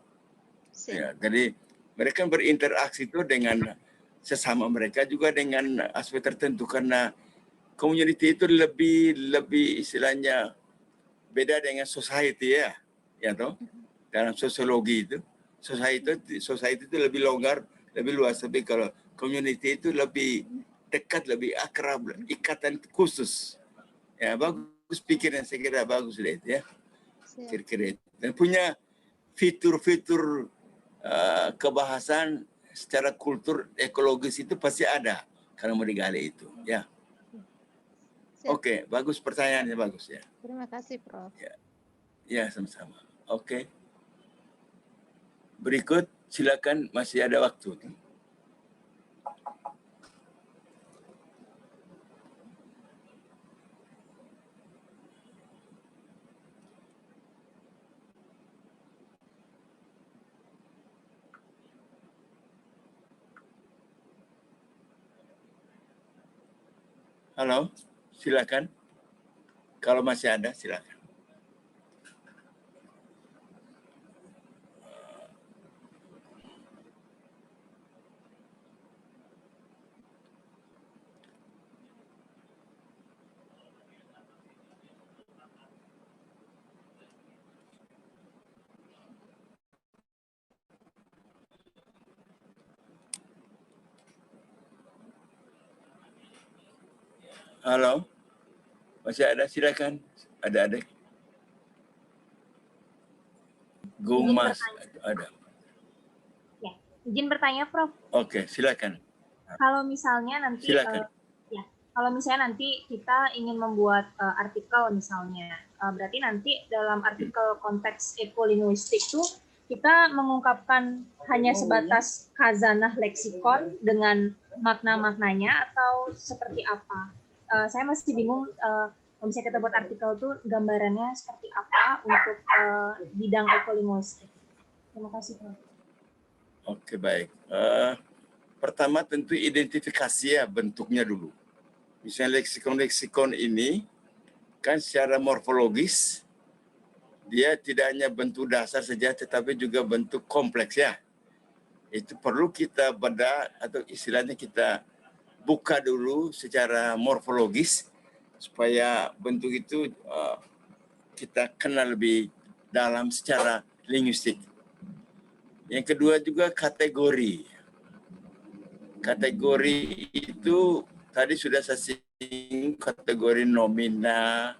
Ya, jadi mereka berinteraksi itu dengan sesama mereka juga dengan aspek tertentu, karena community itu lebih istilahnya beda dengan society ya toh. Dalam sosiologi itu society itu lebih longgar, lebih luas, tapi kalau community itu lebih dekat, lebih akrab, ikatan khusus. Ya, bagus pikiran, saya kira bagus deh itu ya. Kira-kira itu. Dan punya fitur-fitur kebahasan secara kultur ekologis itu pasti ada kalau mau digali itu ya. Oke, bagus pertanyaannya, bagus ya. Terima kasih, Prof. Ya, sama-sama. Oke. Berikut, silakan, masih ada waktu. Halo, silakan. Kalau masih ada, silakan. Halo, masih ada, silakan. Ada. Gumas, ada. Ya, izin bertanya, Prof. Oke, silakan. Kalau misalnya nanti, kalau misalnya nanti kita ingin membuat artikel misalnya, berarti nanti dalam artikel konteks ekolinguistik itu kita mengungkapkan hanya sebatas khazanah leksikon dengan makna-maknanya atau seperti apa? Saya masih bingung kalau misalnya kita buat artikel tuh gambarannya seperti apa untuk bidang ekolinguistik. Terima kasih, Prof. Oke, baik. Pertama tentu identifikasi ya bentuknya dulu. Misalnya leksikon-leksikon ini kan secara morfologis dia tidak hanya bentuk dasar saja tetapi juga bentuk kompleks ya. Itu perlu kita bedah atau istilahnya kita buka dulu secara morfologis supaya bentuk itu kita kenal lebih dalam secara linguistik. Yang kedua juga kategori. Kategori itu tadi sudah saya singgung, kategori nomina,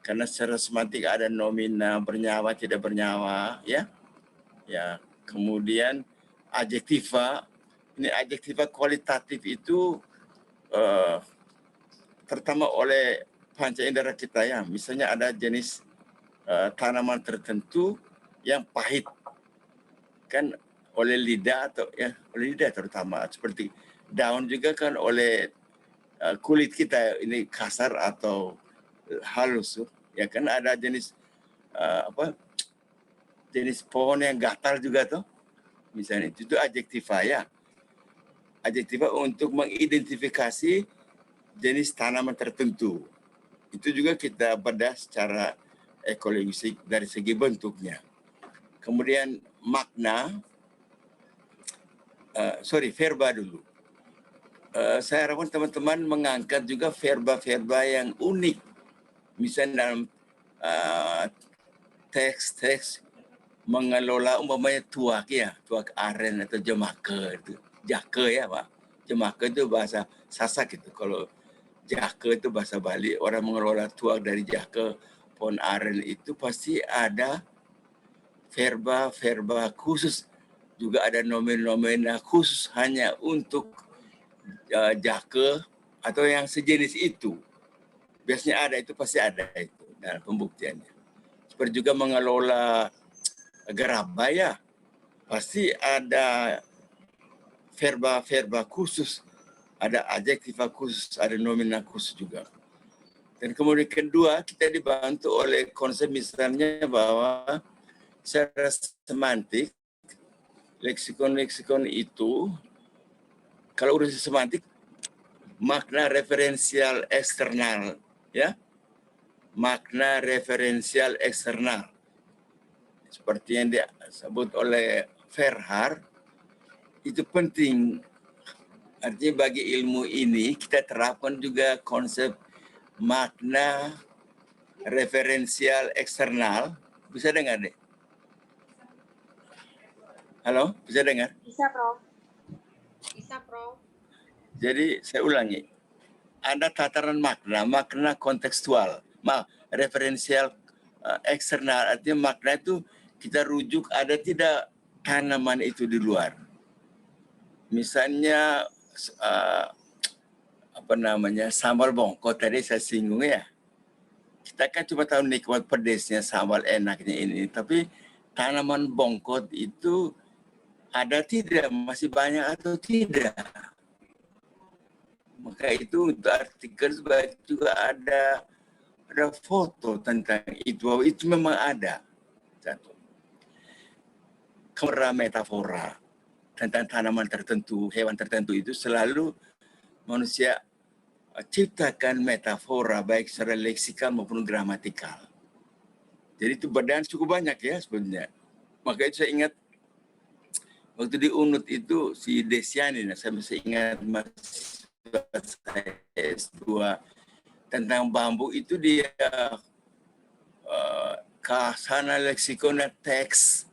karena secara semantik ada nomina, bernyawa, tidak bernyawa, ya. Ya, kemudian adjektiva. Ini adjektiva kualitatif itu terutama oleh panca indera kita ya. Misalnya ada jenis tanaman tertentu yang pahit, kan oleh lidah atau ya oleh lidah terutama, seperti daun juga kan oleh kulit kita ini kasar atau halus ya kan. Ada jenis jenis pohon yang gatal juga tuh misalnya, itu adjektiva ya. Adjektiva untuk mengidentifikasi jenis tanaman tertentu. Itu juga kita bedah secara ekolinguistik dari segi bentuknya. Kemudian makna, verba dulu. Saya harapkan teman-teman mengangkat juga verba-verba yang unik. Misalnya dalam teks-teks mengelola umpamanya tuak ya, tuak aren atau jemake itu. Jake ya Pak. Jemake itu bahasa Sasak itu. Kalau jake itu bahasa Bali, orang mengelola tuak dari jake, pohon aren itu pasti ada verba-verba khusus. Juga ada nomina khusus hanya untuk jake atau yang sejenis itu. Biasanya ada, itu pasti ada itu dalam pembuktiannya. Seperti juga mengelola gerabah ya, pasti ada verba-verba khusus, ada adjektiva khusus, ada nomina khusus juga. Dan kemudian kedua, kita dibantu oleh konsep misalnya bahwa secara semantik, leksikon-leksikon itu, kalau urusan semantik, makna referensial eksternal, ya, makna referensial eksternal, seperti yang disebut oleh Verhaar, itu penting. Artinya bagi ilmu ini kita terapkan juga konsep makna referensial eksternal. Bisa dengar deh? Halo, bisa dengar? Bisa, Prof. Bisa, Prof. Jadi saya ulangi, ada tataran makna, makna kontekstual, referensial eksternal, artinya makna itu kita rujuk ada tidak tanaman itu di luar. Misalnya sambal bongko tadi saya singgung ya. Kita kan cuma tahu nikmat pedesnya, sambal enaknya ini, tapi tanaman bongkot itu ada tidak, masih banyak atau tidak. Maka itu untuk artikel juga ada foto tentang itu, bahwa itu memang ada. Satu. Metafora tentang tanaman tertentu, hewan tertentu itu selalu manusia ciptakan metafora baik secara leksikal maupun gramatikal. Jadi itu badan cukup banyak ya sebenarnya. Makanya saya ingat waktu di UNUT itu si Desiani, saya masih ingat saya S2 tentang bambu itu dia kasana leksikona teks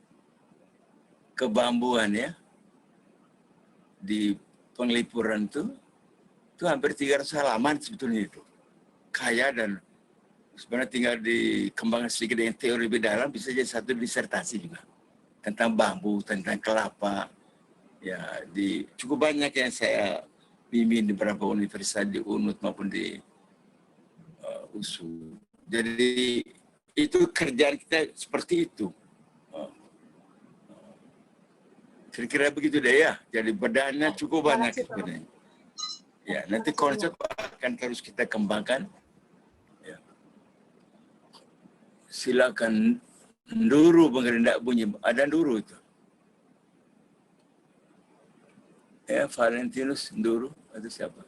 kebambuan ya di Penglipuran itu hampir 300 halaman sebetulnya itu. Kaya dan sebenarnya tinggal dikembangkan sedikit dengan teori lebih dalam, bisa jadi satu disertasi juga. Tentang bambu, tentang kelapa. Ya, cukup banyak yang saya bimbing di beberapa universitas di UNUT maupun di USU. Jadi itu kerjaan kita seperti itu. Kira-kira begitu deh ya. Jadi badannya cukup banyak sebenarnya. Ya, nanti konsep akan terus kita kembangkan. Ya. Silakan Nduru mengendak bunyi. Ada Nduru itu. Ya, Valentinus Nduru atau siapa?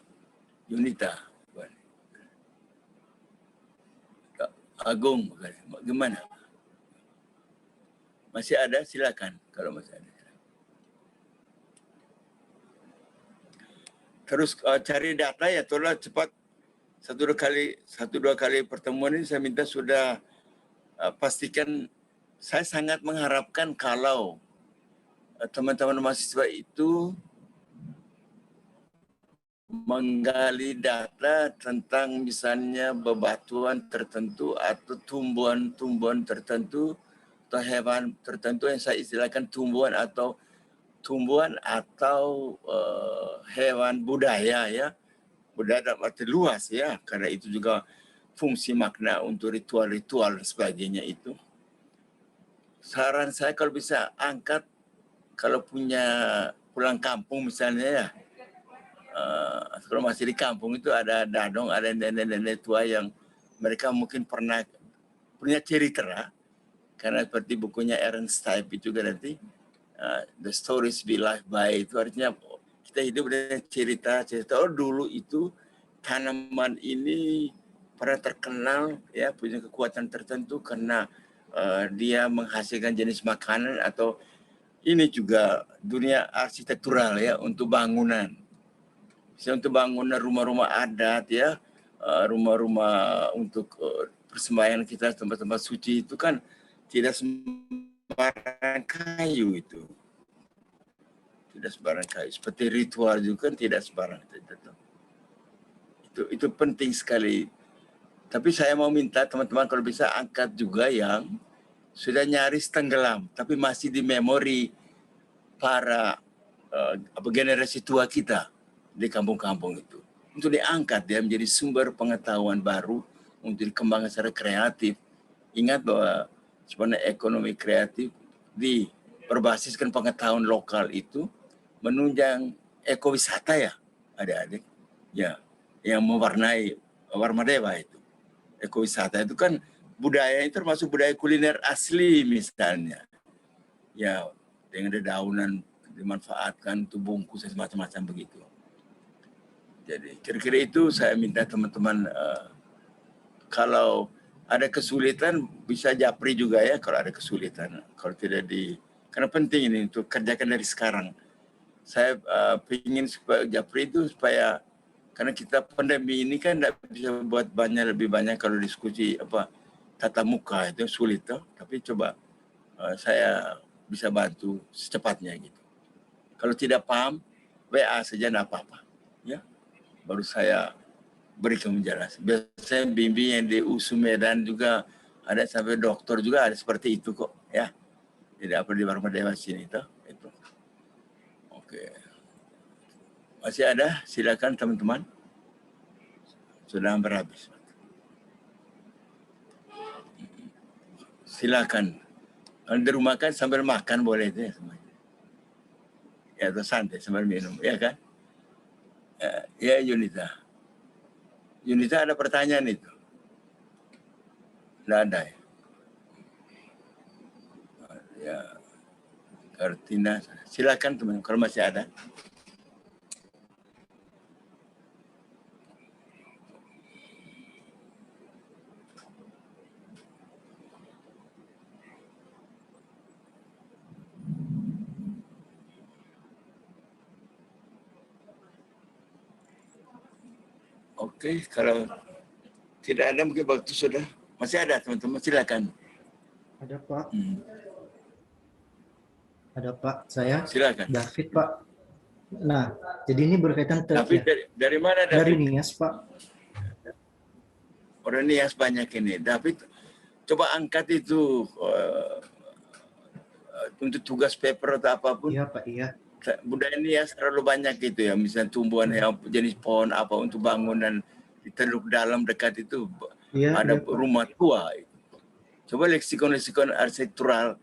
Yunita. Agung, gimana? Masih ada? Silakan kalau masih ada. Terus cari data ya, tolong cepat. Satu dua kali pertemuan ini saya minta sudah pastikan. Saya sangat mengharapkan kalau teman-teman mahasiswa itu menggali data tentang misalnya bebatuan tertentu atau tumbuhan-tumbuhan tertentu atau hewan tertentu yang saya istilahkan tumbuhan atau hewan budaya ya, budaya dalam arti luas ya, karena itu juga fungsi makna untuk ritual-ritual dan sebagainya itu. Saran saya kalau bisa angkat, kalau punya pulang kampung misalnya ya, kalau masih di kampung itu ada dadong, ada nenek-nenek tua yang mereka mungkin pernah punya cerita, karena seperti bukunya Ernst Type itu juga nanti The Stories Be Life By, itu artinya kita hidup dengan cerita dulu itu tanaman ini pernah terkenal ya, punya kekuatan tertentu karena dia menghasilkan jenis makanan, atau ini juga dunia arsitektural ya, untuk bangunan. Misalnya untuk bangunan rumah-rumah adat ya, rumah-rumah untuk persembahyaan kita, tempat-tempat suci itu kan tidak sembarang kayu itu. Tidak sembarang kayu. Seperti ritual juga kan tidak sembarang. Itu penting sekali. Tapi saya mau minta teman-teman kalau bisa angkat juga yang sudah nyaris tenggelam, tapi masih di memori para generasi tua kita di kampung-kampung itu. Untuk diangkat dia menjadi sumber pengetahuan baru untuk dikembangkan secara kreatif. Ingat bahwa sebenarnya ekonomi kreatif berbasiskan pengetahuan lokal itu menunjang ekowisata ya, adik-adik. Ya, yang mewarnai Warmadeva itu. Ekowisata itu kan budaya itu termasuk budaya kuliner asli misalnya. ya dengan dedaunan dimanfaatkan untuk bungkus dan macam-macam begitu. Jadi kira-kira itu saya minta teman-teman kalau ada kesulitan bisa japri juga ya kalau ada kesulitan. Kalau tidak karena penting ini untuk kerjakan dari sekarang. Saya ingin supaya japri itu supaya karena kita pandemi ini kan tidak bisa buat lebih banyak kalau diskusi tatap muka itu sulit toh. Tapi coba saya bisa bantu secepatnya gitu. Kalau tidak paham WA saja tidak apa-apa ya. Baru saya berikan penjelasan. Biasanya bimbing yang di USU Medan juga ada sampai dokter juga ada seperti itu kok ya. Tidak apa di Dharma Dewa sini toh itu. Oke. Masih ada? Silakan teman-teman. Sudah hampir habis. Silakan. Kalau di rumah kan sambil makan boleh itu ya semuanya. Ya atau santai sambil minum, ya kan? Ya Yunita. Yunita ada pertanyaan itu? Tidak ada ya? Ya. Kartina. Silakan teman kalau masih ada. Oke, kalau tidak ada mungkin waktu sudah. Masih ada teman-teman, silakan. Ada Pak. Ada Pak, saya Silakan. David Pak. Nah, jadi ini berkaitan David dari mana David? Dari Nias Pak. Orang Nias banyak ini. David, coba angkat itu untuk tugas paper atau apapun. Iya Pak, iya. Budaya Nias terlalu banyak gitu ya, misalnya tumbuhan yang jenis pohon apa untuk bangunan di Teluk Dalam dekat itu ada rumah tua. Coba leksikon arsitektural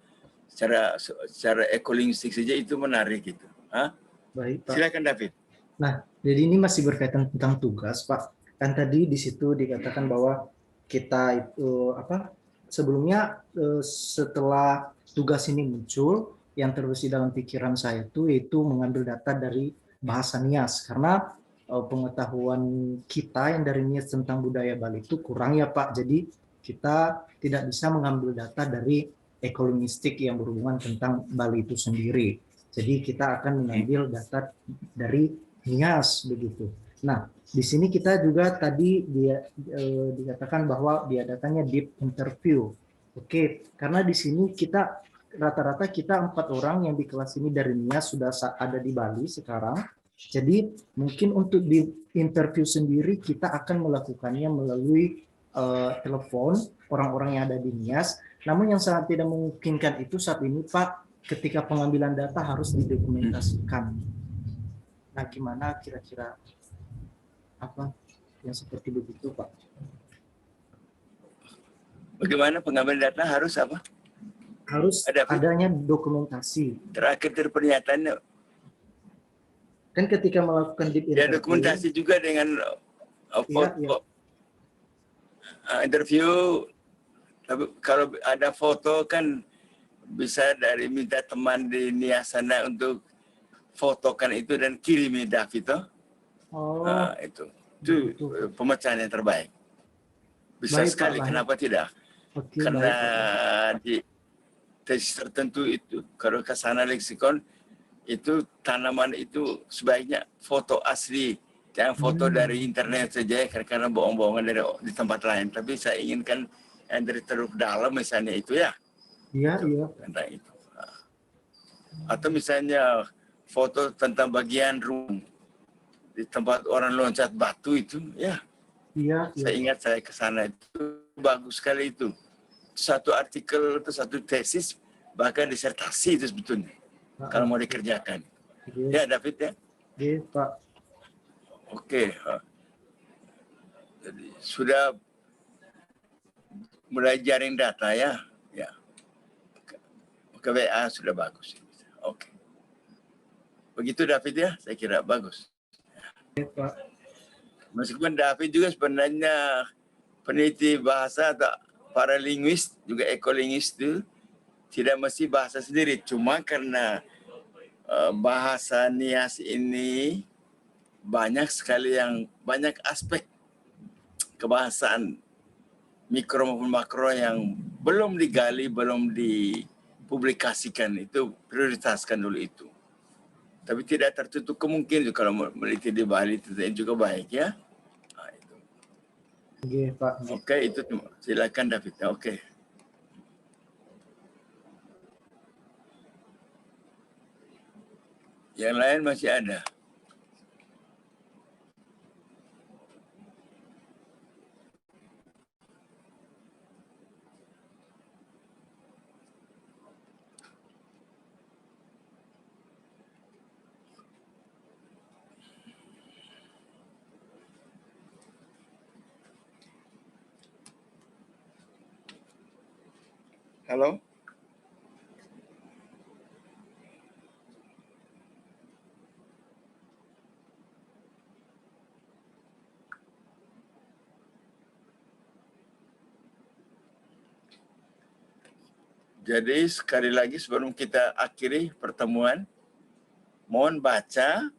secara ekolinguistik saja itu menarik gitu. Baik Pak. Silakan David. Nah, jadi ini masih berkaitan tentang tugas Pak. Kan tadi di situ dikatakan bahwa kita itu sebelumnya setelah tugas ini muncul, yang terbesit dalam pikiran saya itu mengambil data dari bahasa Nias karena pengetahuan kita yang dari Nias tentang budaya Bali itu kurang ya Pak. Jadi kita tidak bisa mengambil data dari ekolinguistik yang berhubungan tentang Bali itu sendiri. Jadi kita akan mengambil data dari Nias begitu. Nah, di sini kita juga tadi dikatakan bahwa diadakannya deep interview. Oke, karena di sini kita rata-rata kita 4 orang yang di kelas ini dari Nias sudah ada di Bali sekarang. Jadi mungkin untuk di interview sendiri kita akan melakukannya melalui telepon orang-orang yang ada di Nias. Namun yang sangat tidak memungkinkan itu saat ini Pak, ketika pengambilan data harus didokumentasikan. Nah, gimana kira-kira apa yang seperti begitu Pak? Bagaimana pengambilan data harus apa? Harus adanya dokumentasi. Terakhir dari pernyataannya. Kan ketika melakukan deep interview. Ya dokumentasi juga dengan interview. Tapi kalau ada foto kan bisa minta teman di Nias sana untuk fotokan itu dan kirimi David. Itu pemecahan yang terbaik. Bisa baik, sekali, Pak, kenapa tidak? Oke, karena baik, di tesis tertentu itu kalau ke sana leksikon itu tanaman itu sebaiknya foto asli, jangan foto dari internet saja karena bohong-bohongan dari di tempat lain. Tapi saya inginkan yang dari Teluk Dalam misalnya itu ya. Iya, iya. Tentang itu. Atau misalnya foto tentang bagian room di tempat orang loncat batu itu ya. Iya, saya ingat saya ke sana itu bagus sekali itu. Satu artikel atau satu tesis bahkan disertasi itu sebetulnya kalau mau dikerjakan. Ya David ya. Iya Pak. Oke. Jadi sudah mulai jaring data ya. Ya. Ke WA sudah bagus. Oke. Begitu David ya, saya kira bagus. Iya Pak. Meskipun David juga sebenarnya peneliti bahasa atau para linguis juga ekolinguis itu tidak mesti bahasa sendiri. Cuma karena bahasa Nias ini banyak sekali banyak aspek kebahasaan mikro maupun makro yang belum digali, belum dipublikasikan. Itu prioritaskan dulu itu. Tapi tidak tertutup kemungkinan kalau meneliti di Bali itu juga baik ya. Nah, itu. Oke, Pak. Oke, itu silakan David. Oke. Yang lain masih ada. Halo? Jadi sekali lagi sebelum kita akhiri pertemuan, mohon baca.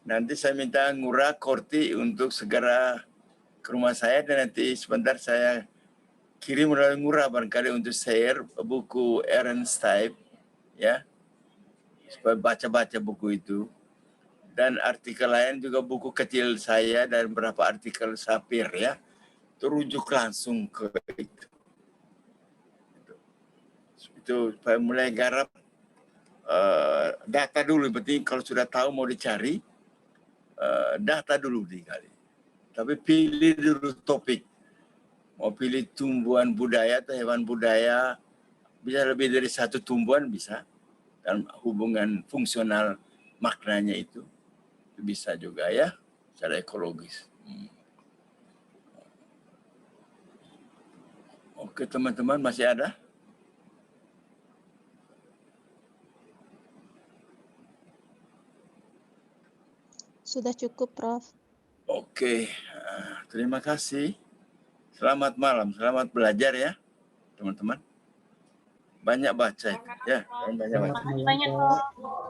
Nanti saya minta Ngurah Korti untuk segera ke rumah saya dan nanti sebentar saya kirim melalui Ngurah barangkali untuk share buku Ernst Type ya, supaya baca-baca buku itu. Dan artikel lain juga buku kecil saya dan beberapa artikel Sapir ya, terujuk langsung ke itu. Itu supaya mulai garap data dulu. Penting kalau sudah tahu mau dicari, data dulu digali. Tapi pilih dulu topik. Mau pilih tumbuhan budaya atau hewan budaya, bisa lebih dari satu tumbuhan bisa. Dan hubungan fungsional maknanya itu bisa juga ya, secara ekologis. Oke teman-teman, masih ada? Sudah cukup, Prof. Oke, terima kasih. Selamat malam, selamat belajar ya, teman-teman. Banyak baca itu, ya. Banyak baca. Banyak, Prof.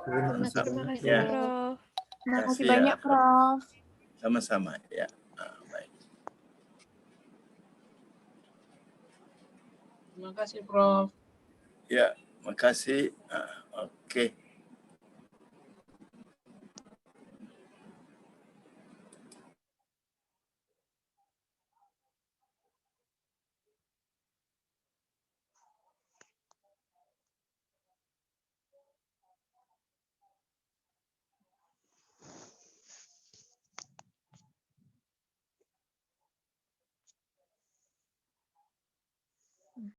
Terima kasih, Ya. Prof. Terima kasih Kasih ya. banyak, Prof. Sama-sama, ya. Baik. Terima kasih, Prof. Ya, makasih. Oke.